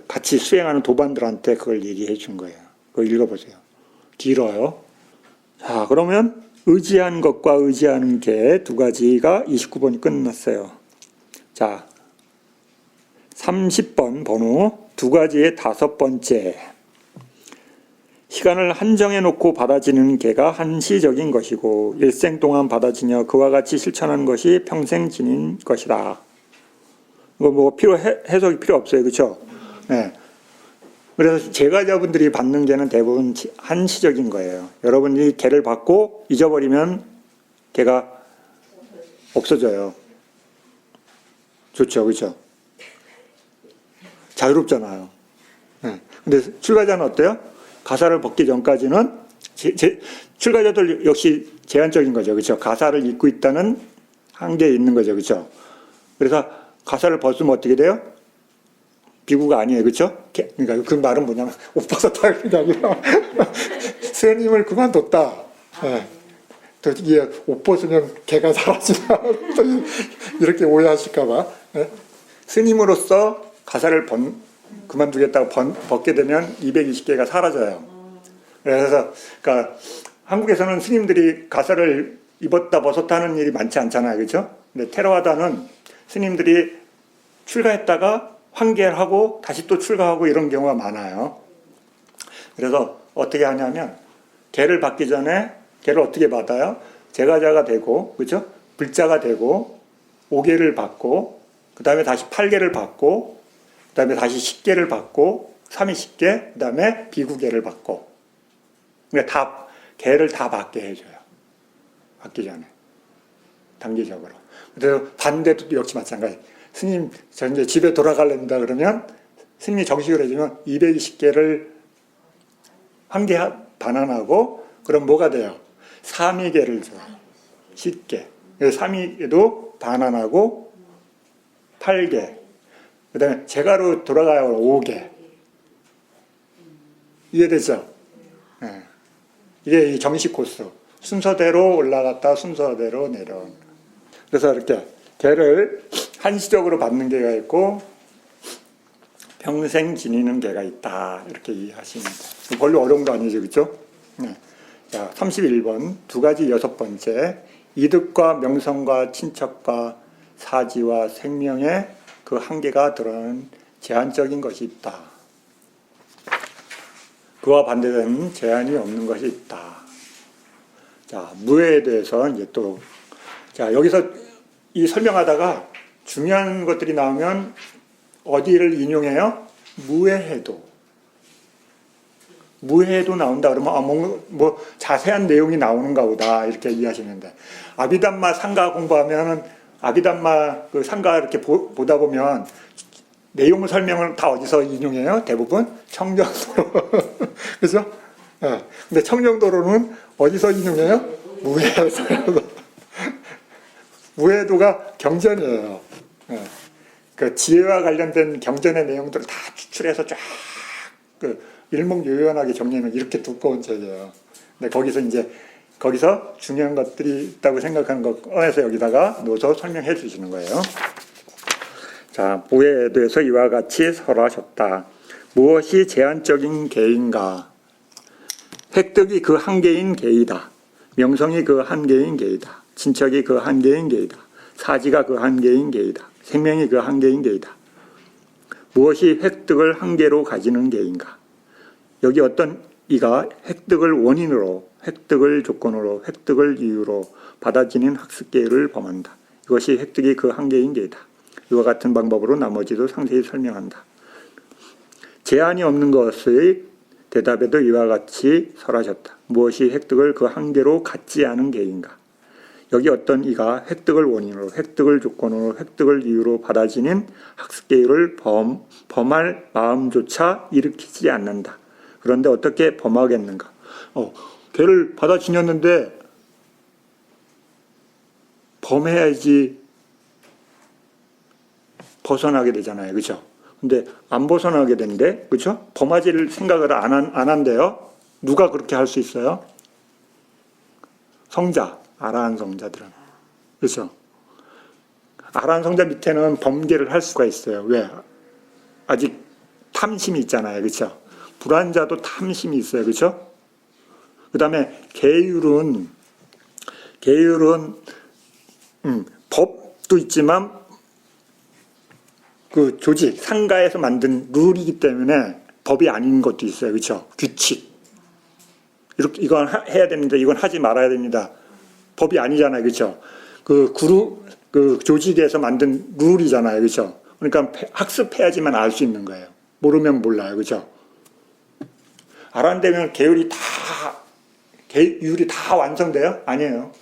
같이 수행하는 도반들한테 그걸 얘기해 준 거예요. 그거 읽어보세요. 길어요. 자, 그러면 의지한 것과 의지하는 게 두 가지가 29번이 끝났어요. 자, 30번 번호 두 가지의 5번째. 시간을 한정해 놓고 받아지는 개가 한시적인 것이고 일생 동안 받아지며 그와 같이 실천하는 것이 평생 지닌 것이다. 이거 해석이 필요 없어요. 그렇죠? 네. 그래서 제가자분들이 받는 개는 대부분 한시적인 거예요. 여러분이 개를 받고 잊어버리면 개가 없어져요. 좋죠, 그렇죠? 자유롭잖아요. 네. 근데 출가자는 어때요? 가사를 벗기 전까지는 출가자들 역시 제한적인 거죠, 그렇죠? 가사를 잊고 있다는 한계에 있는 거죠, 그렇죠? 그래서 가사를 벗으면 어떻게 돼요? 비구가 아니에요. 그렇죠? 그러니까 그 말은 뭐냐면 옷 벗었다 그게 아니라 스님을 그만뒀다. 네. 또 이게 옷 벗으면 개가 사라지나 이렇게 오해하실까 봐. 네. 스님으로서 가사를 그만두겠다고 벗게 되면 220개가 사라져요. 그래서 그러니까 한국에서는 스님들이 가사를 입었다 벗었다 하는 일이 많지 않잖아요. 그렇죠? 근데 테라와다는 스님들이 출가했다가 환계하고 다시 또 출가하고 이런 경우가 많아요. 그래서 어떻게 하냐면 개를 받기 전에 개를 어떻게 받아요? 제가자가 되고, 그렇죠? 불자가 되고 5개를 받고 그 다음에 다시 8개를 받고 그 다음에 다시 10개를 받고 3위 10개 그 다음에 비구개를 받고 그러니까 개를 다 받게 해줘요. 받기 전에 단기적으로. 그래서 반대도 역시 마찬가지. 스님, 저 이제 집에 돌아가려다 그러면 스님이 정식을 해주면 220개를 한 개 반환하고 그럼 뭐가 돼요? 3위개를 줘요. 10개. 3위에도 반환하고 8개. 그 다음에 제가로 돌아가요. 5개. 이해되죠? 네. 이게 이 정식 코스. 순서대로 올라갔다 순서대로 내려온. 그래서 이렇게 개를 한시적으로 받는 개가 있고 평생 지니는 개가 있다. 이렇게 이해하시면 돼요. 별로 어려운 거 아니죠. 그렇죠? 네. 자, 31번 두 가지 6번째 이득과 명성과 친척과 사지와 생명의 그 한계가 드러나는 제한적인 것이 있다. 그와 반대되는 제한이 없는 것이 있다. 자, 무해에 대해서 이제 또 여기서 이 설명하다가 중요한 것들이 나오면 어디를 인용해요? 무해해도. 무해해도 나온다 그러면 뭐 자세한 내용이 나오는가 보다 이렇게 이해하시는데 아비담마 상가 공부하면 아비담마 그 상가 이렇게 보다 보면 내용 설명을 다 어디서 인용해요? 대부분 청정도로. 그죠? 예. 근데 청정도로는 어디서 인용해요? 무해에서. 무해도가 경전이에요. 예. 그 지혜와 관련된 경전의 내용들을 다 추출해서 쫙 그 일목요연하게 정리하는 이렇게 두꺼운 책이에요. 근데 거기서 중요한 것들이 있다고 생각하는 것 꺼내서 여기다가 넣어서 설명해 주시는 거예요. 자, 무해에도에서 이와 같이 설하셨다. 무엇이 제한적인 계인가? 획득이 그 한계인 계이다. 명성이 그 한계인 계이다. 친척이 그 한계인 계이다. 사지가 그 한계인 계이다. 생명이 그 한계인 계이다. 무엇이 획득을 한계로 가지는 계인가? 여기 어떤 이가 획득을 원인으로, 획득을 조건으로, 획득을 이유로 받아지는 학습계를 범한다. 이것이 획득이 그 한계인 계이다. 이와 같은 방법으로 나머지도 상세히 설명한다. 제한이 없는 것의 대답에도 이와 같이 설하셨다. 무엇이 획득을 그 한계로 갖지 않은 계인가? 여기 어떤 이가 획득을 원인으로, 획득을 조건으로, 획득을 이유로 받아지는 학습계율을 범할 마음조차 일으키지 않는다. 그런데 어떻게 범하겠는가? 걔를 받아지녔는데 범해야지 벗어나게 되잖아요. 그렇죠? 근데 안 벗어나게 되는데, 그렇죠? 범하지를 생각을 안 한대요. 누가 그렇게 할 수 있어요? 성자. 아라한 성자들은. 그렇죠? 아라한 성자 밑에는 범계를 할 수가 있어요. 왜? 아직 탐심이 있잖아요. 그렇죠? 불안자도 탐심이 있어요. 그렇죠? 그 다음에 계율은 법도 있지만 그 조직, 상가에서 만든 룰이기 때문에 법이 아닌 것도 있어요. 그렇죠? 규칙. 이렇게 이건 해야 되는데 이건 하지 말아야 됩니다. 법이 아니잖아요. 그렇죠? 그 조직에서 만든 룰이잖아요. 그렇죠? 그러니까 학습해야지만 알 수 있는 거예요. 모르면 몰라요. 그렇죠? 알아내면 계율이 다 완성돼요? 아니에요.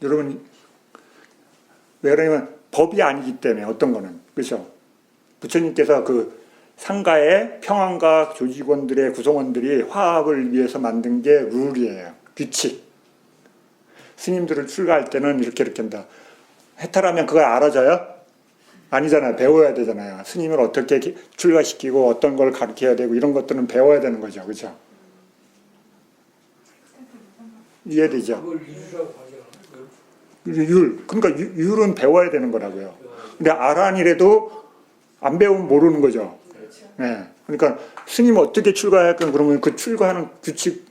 여러분, 왜 그러냐면 법이 아니기 때문에 어떤 거는. 그렇죠? 부처님께서 그 상가의 평안과 조직원들의 구성원들이 화합을 위해서 만든 게 룰이에요. 규칙. 스님들을 출가할 때는 이렇게 한다. 해탈하면 그걸 알아줘요? 아니잖아요. 배워야 되잖아요. 스님을 어떻게 출가시키고 어떤 걸 가르쳐야 되고 이런 것들은 배워야 되는 거죠. 그렇죠? 이해되죠? 그러니까 율은 배워야 되는 거라고요. 근데 아란이라도 안 배우면 모르는 거죠. 네. 그러니까 스님 어떻게 출가할까 그러면 그 출가하는 규칙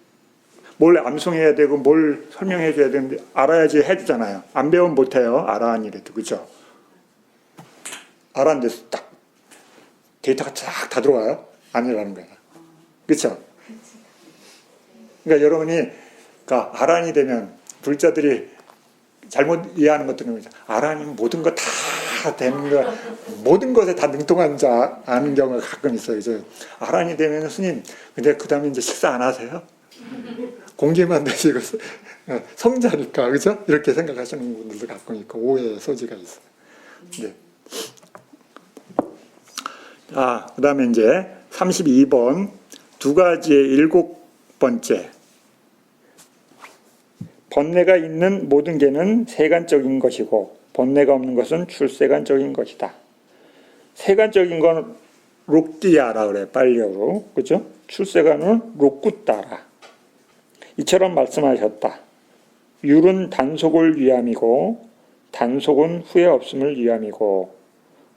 뭘 암송해야 되고 뭘 설명해 줘야 되는데 알아야지 해주잖아요. 안 배우면 못해요. 아라한이라도. 그렇죠? 아라한데 딱 데이터가 쫙 다 들어와요? 아니라는 거야. 그렇죠? 그러니까 여러분이 그러니까 아라한이 되면 불자들이 잘못 이해하는 것들은 아라한이면 모든 거 다 되는 거 모든 것에 다 능통한 자 아는 경우가 가끔 있어요. 그래서 아라한이 되면 스님 근데 그 다음에 이제 식사 안 하세요? 공기만 드시고 성자니까 그죠? 이렇게 생각하시는 분들도 가끔 있고 오해의 소지가 있어요. 네. 자, 그 다음에 이제 32번 두 가지의 7번째 번뇌가 있는 모든 개는 세간적인 것이고 번뇌가 없는 것은 출세간적인 것이다. 세간적인 건 록디야라 그래 빨리어로 그죠? 출세간은 록구따라. 이처럼 말씀하셨다. 율은 단속을 위함이고 단속은 후회 없음을 위함이고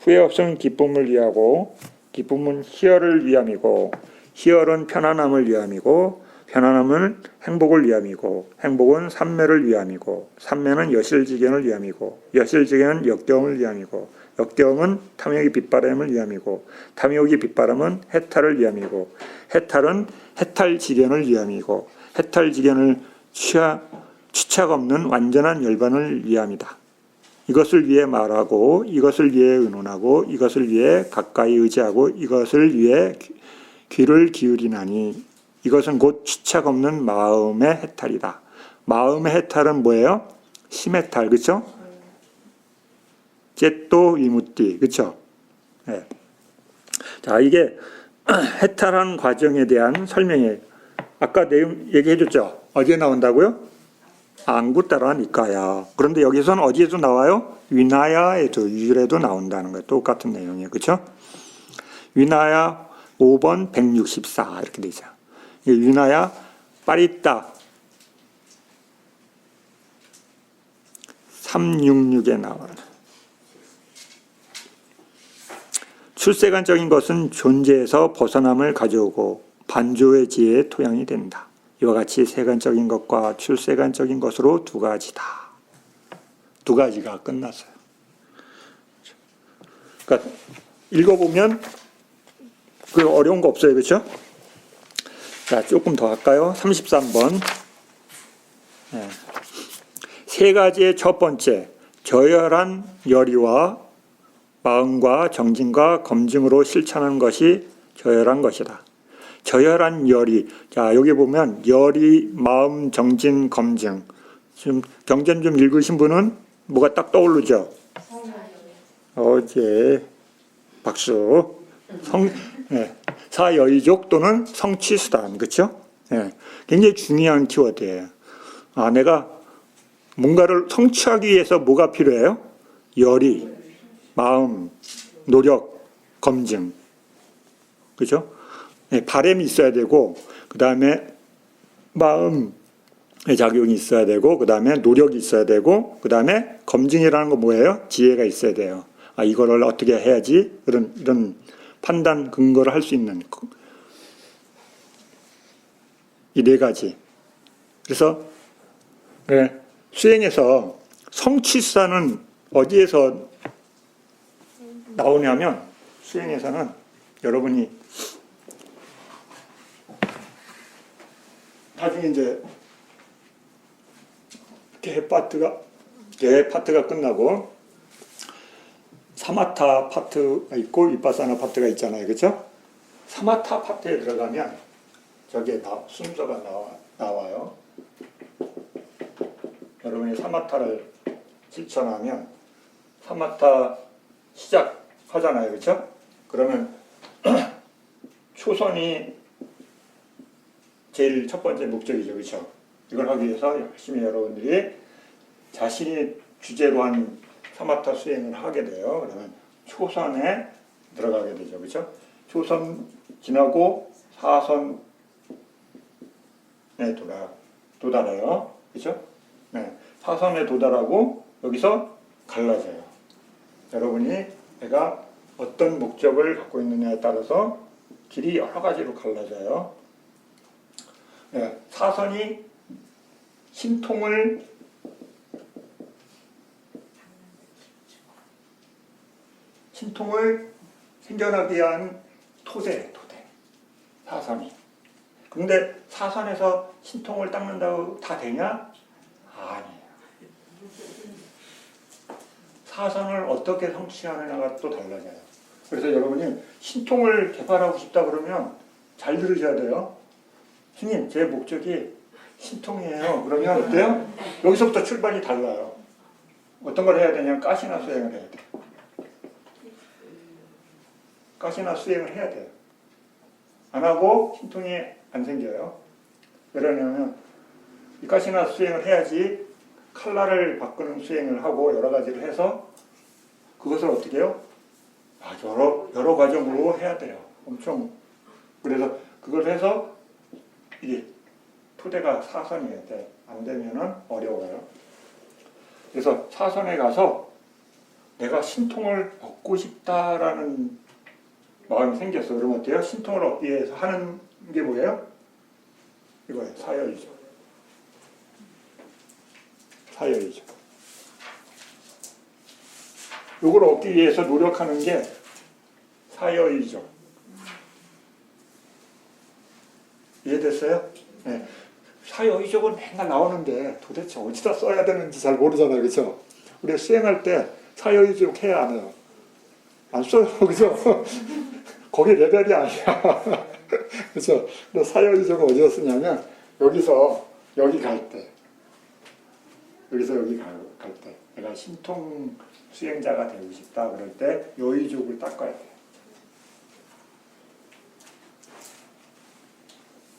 후회 없음은 기쁨을 위하고 기쁨은 희열을 위함이고 희열은 편안함을 위함이고 편안함은 행복을 위함이고 행복은 삼매를 위함이고 삼매는 여실지견을 위함이고 여실지견은 역경을 위함이고 역경은 탐욕이 빗바람을 위함이고 탐욕이 빗바람은 해탈을 위함이고 해탈은 해탈지견을 위함이고 해탈지견을 취착 없는 완전한 열반을 위함이다. 이것을 위해 말하고 이것을 위해 의논하고 이것을 위해 가까이 의지하고 이것을 위해 귀를 기울이나니 이것은 곧 취착 없는 마음의 해탈이다. 마음의 해탈은 뭐예요? 심해탈, 그렇죠? 제또 위무띠, 그렇죠? 네. 자, 이게 해탈하는 과정에 대한 설명이에요. 아까 내용 얘기해 줬죠? 어디에 나온다고요? 안구따라 니까야. 그런데 여기서는 어디에도 나와요? 위나야에도, 유율에도 나온다는 거예요. 똑같은 내용이에요. 그렇죠? 위나야 5번 164 이렇게 되죠. 위나야 빠리따 366에 나와요. 출세관적인 것은 존재에서 벗어남을 가져오고 반조의 지혜의 토양이 된다. 이와 같이 세간적인 것과 출세간적인 것으로 두 가지다. 두 가지가 끝났어요. 그러니까 읽어보면 그 어려운 거 없어요. 그렇죠? 자, 조금 더 할까요? 33번. 네. 세 가지의 첫 번째, 저열한 열의와 마음과 정진과 검증으로 실천하는 것이 저열한 것이다. 저열한 열의. 자, 여기 보면 열의, 마음, 정진, 검증. 지금 경전 좀 읽으신 분은 뭐가 딱 떠오르죠? 어제 박수. 사여의족 또는 성취수단. 그렇죠? 네. 굉장히 중요한 키워드예요. 아, 내가 뭔가를 성취하기 위해서 뭐가 필요해요? 열의, 마음, 노력, 검증. 그렇죠? 네, 바람이 있어야 되고, 그 다음에 마음의 작용이 있어야 되고, 그 다음에 노력이 있어야 되고, 그 다음에 검증이라는 건 뭐예요? 지혜가 있어야 돼요. 아, 이거를 어떻게 해야지? 이런 판단 근거를 할 수 있는 이 네 가지. 그래서 네, 수행에서 성취사는 어디에서 나오냐면, 수행에서는 여러분이 나중에 이제 개 파트가 끝나고 사마타 파트가 있고 위파사나 파트가 있잖아요. 그렇죠? 사마타 파트에 들어가면 저기에 순서가 나와요. 여러분이 사마타를 실천하면 사마타 시작하잖아요. 그렇죠? 그러면 초선이 제일 첫 번째 목적이죠. 그렇죠? 이걸 하기 위해서 열심히 여러분들이 자신이 주제로 한 사마타 수행을 하게 돼요. 그러면 초선에 들어가게 되죠. 그렇죠? 초선 지나고 사선에 도달해요. 그렇죠? 네. 사선에 도달하고 여기서 갈라져요. 여러분이 내가 어떤 목적을 갖고 있느냐에 따라서 길이 여러 가지로 갈라져요. 네. 사선이 신통을 생겨나게 위한 토대. 사선이. 근데 사선에서 신통을 닦는다고 다 되냐? 아니에요. 사선을 어떻게 성취하느냐가 또 달라져요. 그래서 여러분이 신통을 개발하고 싶다 그러면 잘 들으셔야 돼요. 스님, 제 목적이 신통이에요. 그러면 어때요? 여기서부터 출발이 달라요. 어떤 걸 해야 되냐면 가시나 수행을 해야 돼요. 가시나 수행을 해야 돼요. 안 하고 신통이 안 생겨요. 왜냐하면 이 가시나 수행을 해야지 칼라를 바꾸는 수행을 하고 여러 가지를 해서 그것을 어떻게 해요? 여러 과정으로 해야 돼요. 엄청. 그래서 그걸 해서 이게 토대가 사선이어야 돼. 안 되면은 어려워요. 그래서 사선에 가서 내가 신통을 얻고 싶다라는 마음이 생겼어. 그러면 어때요? 신통을 얻기 위해서 하는 게 뭐예요? 이거예요. 사열이죠. 사열이죠. 이걸 얻기 위해서 노력하는 게 사열이죠. 이해됐어요? 네. 사열이적은 맨날 나오는데 도대체 어디다 써야 되는지 잘 모르잖아요. 그렇죠? 우리가 수행할 때 사열이적 해야 안 해요. 안 써요. 그죠? 거기 레벨이 아니야. 그렇죠? 사열이적은 어디서 쓰냐면 여기서 여기 갈 때, 여기서 여기 갈 때, 내가 신통 수행자가 되고 싶다 그럴 때 여의족을 닦아야 돼.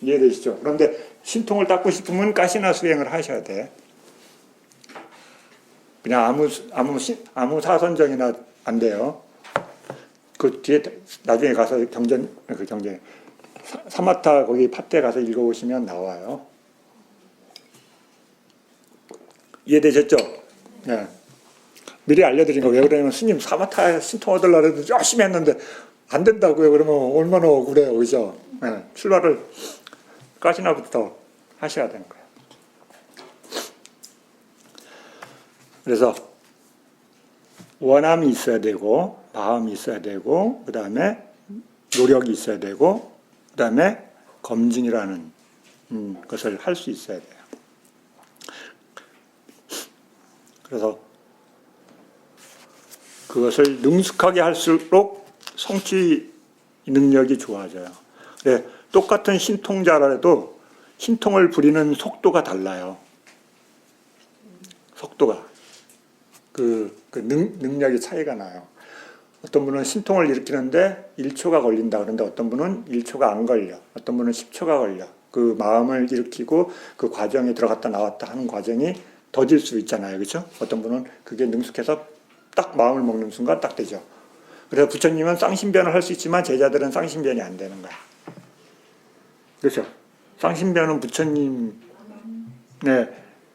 이해되시죠? 그런데 신통을 닦고 싶으면 가시나 수행을 하셔야 돼. 그냥 아무 사선정이나 안 돼요. 그 뒤에 나중에 가서 사마타 거기 팟대 가서 읽어보시면 나와요. 이해되셨죠? 네. 미리 알려드린 거 왜 그러냐면 스님 사마타 신통 얻으려고 해도 열심히 했는데 안 된다고요. 그러면 얼마나 억울해요. 그죠? 네. 출발을 가시나부터 하셔야 되는 거예요. 그래서 원함이 있어야 되고 마음이 있어야 되고 그 다음에 노력이 있어야 되고 그 다음에 검증이라는 것을 할 수 있어야 돼요. 그래서 그것을 능숙하게 할수록 성취 능력이 좋아져요. 네, 똑같은 신통자라도 신통을 부리는 속도가 달라요. 속도가. 능력의 차이가 나요. 어떤 분은 신통을 일으키는데 1초가 걸린다 그러는데 어떤 분은 1초가 안 걸려. 어떤 분은 10초가 걸려. 그 마음을 일으키고 그 과정에 들어갔다 나왔다 하는 과정이 더딜 수 있잖아요. 그렇죠? 어떤 분은 그게 능숙해서 딱 마음을 먹는 순간 딱 되죠. 그래서 부처님은 쌍신변을 할 수 있지만 제자들은 쌍신변이 안 되는 거야. 그렇죠? 쌍신변은 부처님의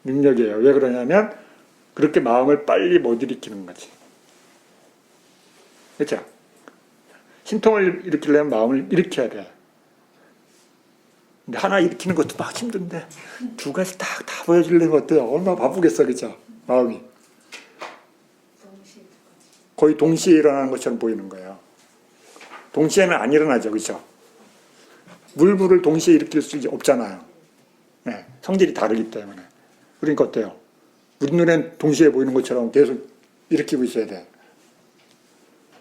능력이에요. 왜 그러냐면 그렇게 마음을 빨리 못 일으키는 거지. 그렇죠? 신통을 일으키려면 마음을 일으켜야 돼. 근데 하나 일으키는 것도 막 힘든데 두 가지 다 보여주려면 어때요? 얼마나 바쁘겠어. 그렇죠? 마음이. 거의 동시에 일어나는 것처럼 보이는 거예요. 동시에는 안 일어나죠. 그렇죠? 물불을 동시에 일으킬 수 없잖아요. 네, 성질이 다르기 때문에. 그러니까 어때요? 우리 눈엔 동시에 보이는 것처럼 계속 일으키고 있어야 돼.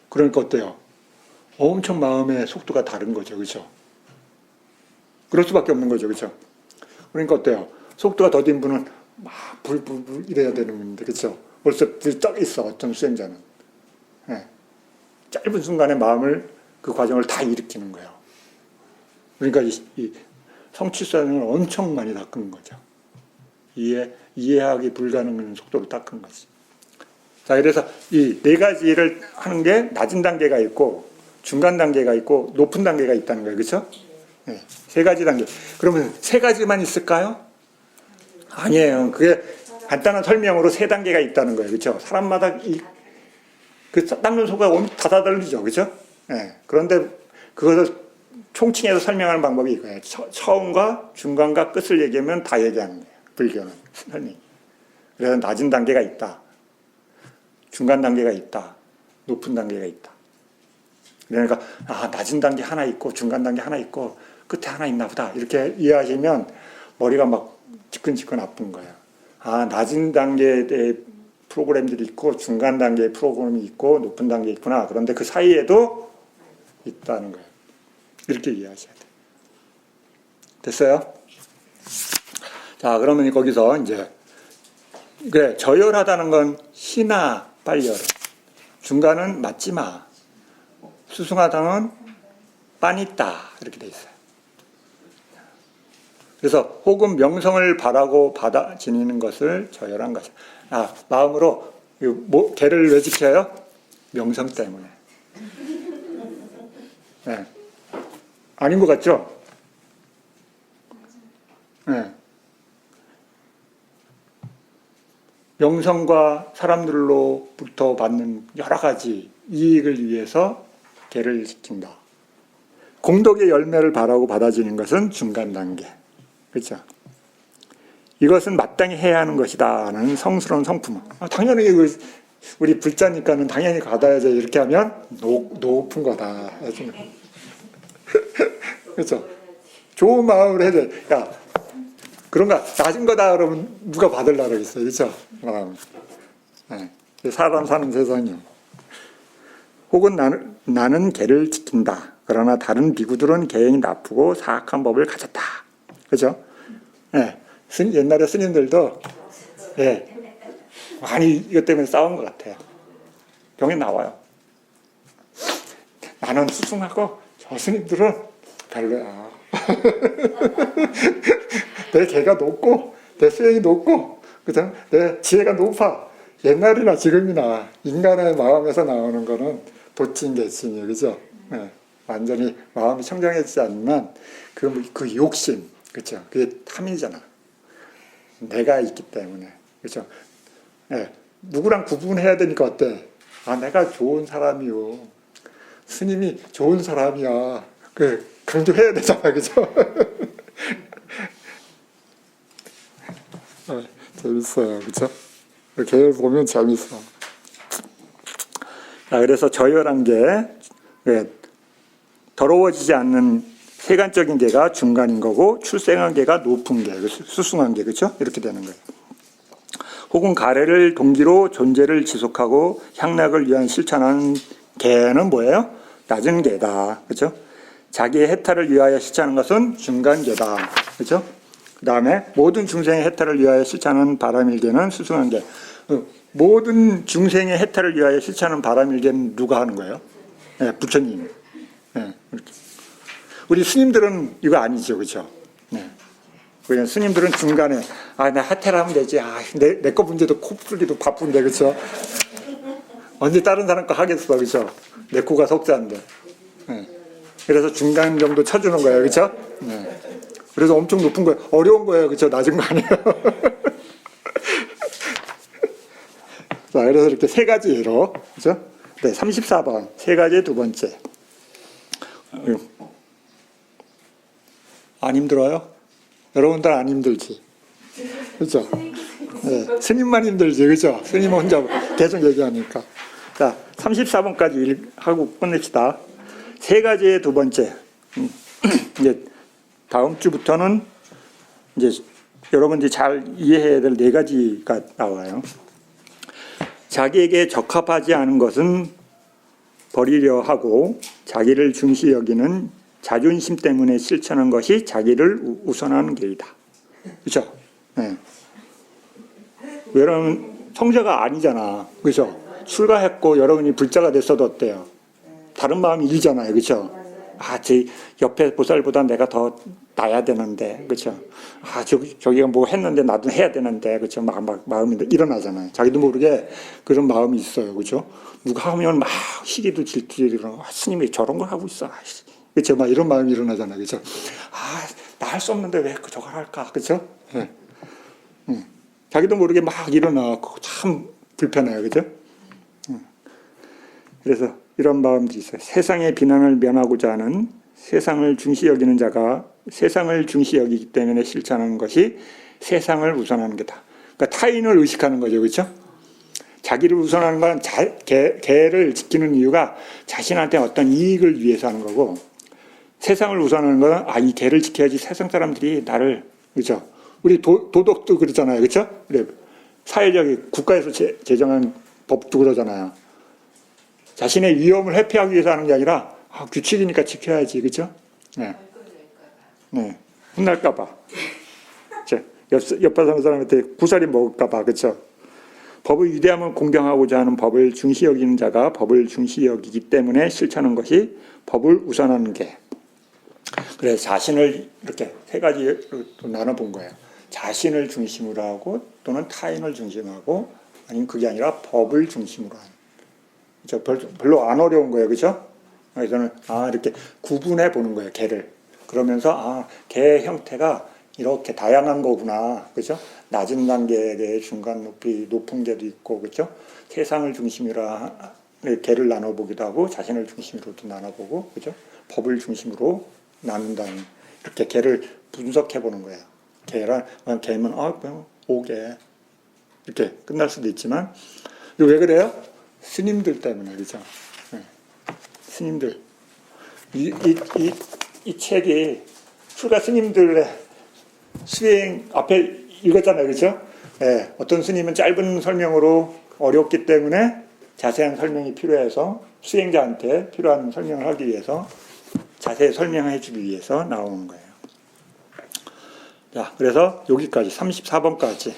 그러니까 어때요? 엄청 마음의 속도가 다른 거죠. 그렇죠? 그럴 수밖에 없는 거죠. 그렇죠? 그러니까 어때요? 속도가 더딘 분은 막 불 이래야 되는 건데 그렇죠? 벌써 불이 떠 있어. 어떤 수행자는. 네. 짧은 순간에 마음을 그 과정을 다 일으키는 거예요. 그러니까 이 성취사는 엄청 많이 닦은 거죠. 이해하기 불가능한 속도로 닦은 거지. 자, 그래서 이 네 가지를 하는 게 낮은 단계가 있고 중간 단계가 있고 높은 단계가 있다는 거예요. 그렇죠? 네, 세 가지 단계. 그러면 세 가지만 있을까요? 아니에요. 그게 간단한 설명으로 세 단계가 있다는 거예요. 그렇죠? 사람마다 그 닦는 속도가 다 다르죠. 그렇죠? 네, 그런데 그것을 총칭해서 설명하는 방법이 이거예요. 처음과 중간과 끝을 얘기하면 다 얘기하는 거예요. 불교는 설명이. 그래서 낮은 단계가 있다. 중간 단계가 있다. 높은 단계가 있다. 그러니까 낮은 단계 하나 있고 중간 단계 하나 있고 끝에 하나 있나 보다. 이렇게 이해하시면 머리가 막 지끈지끈 아픈 거예요. 낮은 단계의 프로그램들이 있고 중간 단계의 프로그램이 있고 높은 단계에 있구나. 그런데 그 사이에도 있다는 거예요. 이렇게 이해하셔야 돼요. 됐어요? 자, 그러면 거기서 이제 그래, 저열하다는 건 희나 빨열은 중간은 맞지 마. 수승하다는 빠니따 이렇게 돼 있어요. 그래서 혹은 명성을 바라고 받아 지니는 것을 저열한 것이야. 마음으로 개를 왜 지켜요? 명성 때문에. 네. 아닌 것 같죠? 네. 명성과 사람들로부터 받는 여러 가지 이익을 위해서 개를 지킨다. 공덕의 열매를 바라고 받아지는 것은 중간 단계. 그렇죠? 이것은 마땅히 해야 하는 것이다라는 성스러운 성품. 당연히 우리 불자니까는 당연히 받아야죠. 이렇게 하면 높은 거다. 그렇죠? 좋은 마음으로 해야 돼. 야, 그런가 낮은 거다 그러면 누가 받으려고 그러겠어요. 그렇죠? 네. 사람 사는 세상이요. 혹은 나는 개를 지킨다. 그러나 다른 비구들은 개행이 나쁘고 사악한 법을 가졌다. 그렇죠? 네. 옛날에 스님들도 많이 이것 때문에 싸운 것 같아요. 병에 나와요. 나는 수승하고 저 스님들은 별로야. 내 개가 높고 내 수행이 높고 그죠? 내 지혜가 높아. 옛날이나 지금이나 인간의 마음에서 나오는 거는 도찐개찐이에요. 그죠? 네. 완전히 마음이 청정해지지 않으면 그 욕심, 그죠? 그게 탐이잖아. 내가 있기 때문에. 그죠? 네. 누구랑 구분해야 되니까 어때? 아, 내가 좋은 사람이요. 스님이 좋은 사람이야. 강조해야 되잖아. 그죠? 재밌어요. 그죠? 이렇게 보면 재밌어. 그래서 저열한 게, 더러워지지 않는 세간적인 개가 중간인 거고, 출생한 개가 높은 개, 수승한 개, 그죠? 이렇게 되는 거예요. 혹은 가래를 동기로 존재를 지속하고 향락을 위한 실천하는 개는 뭐예요? 낮은 개다. 그죠? 자기의 해탈을 위하여 실천하는 것은 중간 개다. 그죠? 그 다음에 모든 중생의 해탈을 위하여 실천하는 바람일개는 수승한 개. 모든 중생의 해탈을 위하여 실천하는 바람일개는 누가 하는 거예요? 네, 부처님. 네, 우리 스님들은 이거 아니죠. 그죠? 네. 그냥 스님들은 중간에 나 해탈하면 되지. 내 거 문제도 코 풀기도 바쁜데. 그죠? 언제 다른 사람 거 하겠어. 그죠? 내 코가 석자인데. 네. 그래서 중간 정도 쳐주는 거예요. 그렇죠? 네. 그래서 엄청 높은 거예요. 어려운 거예요. 그렇죠? 낮은 거 아니에요. 자, 그래서 이렇게 세 가지 예로. 그렇죠? 네, 34번. 세 가지의 두 번째. 안 힘들어요? 여러분들 안 힘들지? 그렇죠? 네, 스님만 힘들지. 그렇죠? 스님 혼자 계속 얘기하니까. 자, 34번까지 하고 끝냅시다. 세 가지의 두 번째. 이제 다음 주부터는 이제 여러분들이 잘 이해해야 될 네 가지가 나와요. 자기에게 적합하지 않은 것은 버리려 하고 자기를 중시 여기는 자존심 때문에 실천한 것이 자기를 우선하는 길이다. 그렇죠? 네. 여러분 성자가 아니잖아. 그렇죠? 출가했고 여러분이 불자가 됐어도 어때요? 다른 마음이 일잖아요. 그렇죠? 제 옆에 보살보다 내가 더 나야 되는데, 그렇죠? 저기가 뭐 했는데 나도 해야 되는데, 그렇죠? 마음이 일어나잖아요. 자기도 모르게 그런 마음이 있어요. 그렇죠? 누가 하면 막 시기도 질투를 일어나고, 스님이 저런 걸 하고 있어. 그렇죠? 막 이런 마음이 일어나잖아요. 그렇죠? 나 할 수 없는데 왜 저걸 할까? 그렇죠? 네. 자기도 모르게 막 일어나고 참 불편해요. 그렇죠? 그래서 이런 마음도 있어요. 세상의 비난을 면하고자 하는 세상을 중시 여기는 자가 세상을 중시 여기기 때문에 실천하는 것이 세상을 우선하는 게다. 그러니까 타인을 의식하는 거죠. 그렇죠? 자기를 우선하는 건 개를 지키는 이유가 자신한테 어떤 이익을 위해서 하는 거고, 세상을 우선하는 건 이 개를 지켜야지 세상 사람들이 나를, 그렇죠? 우리 도덕도 그렇잖아요. 그렇죠? 그래. 사회적인 국가에서 제정한 법도 그러잖아요. 자신의 위험을 회피하기 위해서 하는 게 아니라 규칙이니까 지켜야지. 그렇죠? 네. 네. 혼날까 봐. 옆에 사는 사람한테 구살이 먹을까 봐. 그렇죠? 법의 위대함을 공경하고자 하는 법을 중시 여기는 자가 법을 중시 여기기 때문에 실천하는 것이 법을 우선하는 게. 그래서 자신을 이렇게 세 가지로 나눠본 거예요. 자신을 중심으로 하고 또는 타인을 중심으로 하고 아니면 그게 아니라 법을 중심으로 하는. 그렇죠? 별로 안 어려운 거예요. 그렇죠? 그래서는 이렇게 구분해 보는 거예요. 개를. 그러면서 개의 형태가 이렇게 다양한 거구나. 그렇죠? 낮은 단계의 중간 높이 높은 개도 있고, 그렇죠? 세상을 중심으로 개를 나눠보기도 하고 자신을 중심으로도 나눠보고, 그렇죠? 법을 중심으로 나눈다는 이렇게 개를 분석해 보는 거예요. 개면 그냥 5개 이렇게 끝날 수도 있지만 왜 그래요? 스님들 때문에. 그렇죠? 네. 스님들 이 책이 출가 스님들의 수행 앞에 읽었잖아요. 그렇죠? 네. 어떤 스님은 짧은 설명으로 어렵기 때문에 자세한 설명이 필요해서 수행자한테 필요한 설명을 하기 위해서 자세히 설명해 주기 위해서 나오는 거예요. 자, 그래서 여기까지 34번까지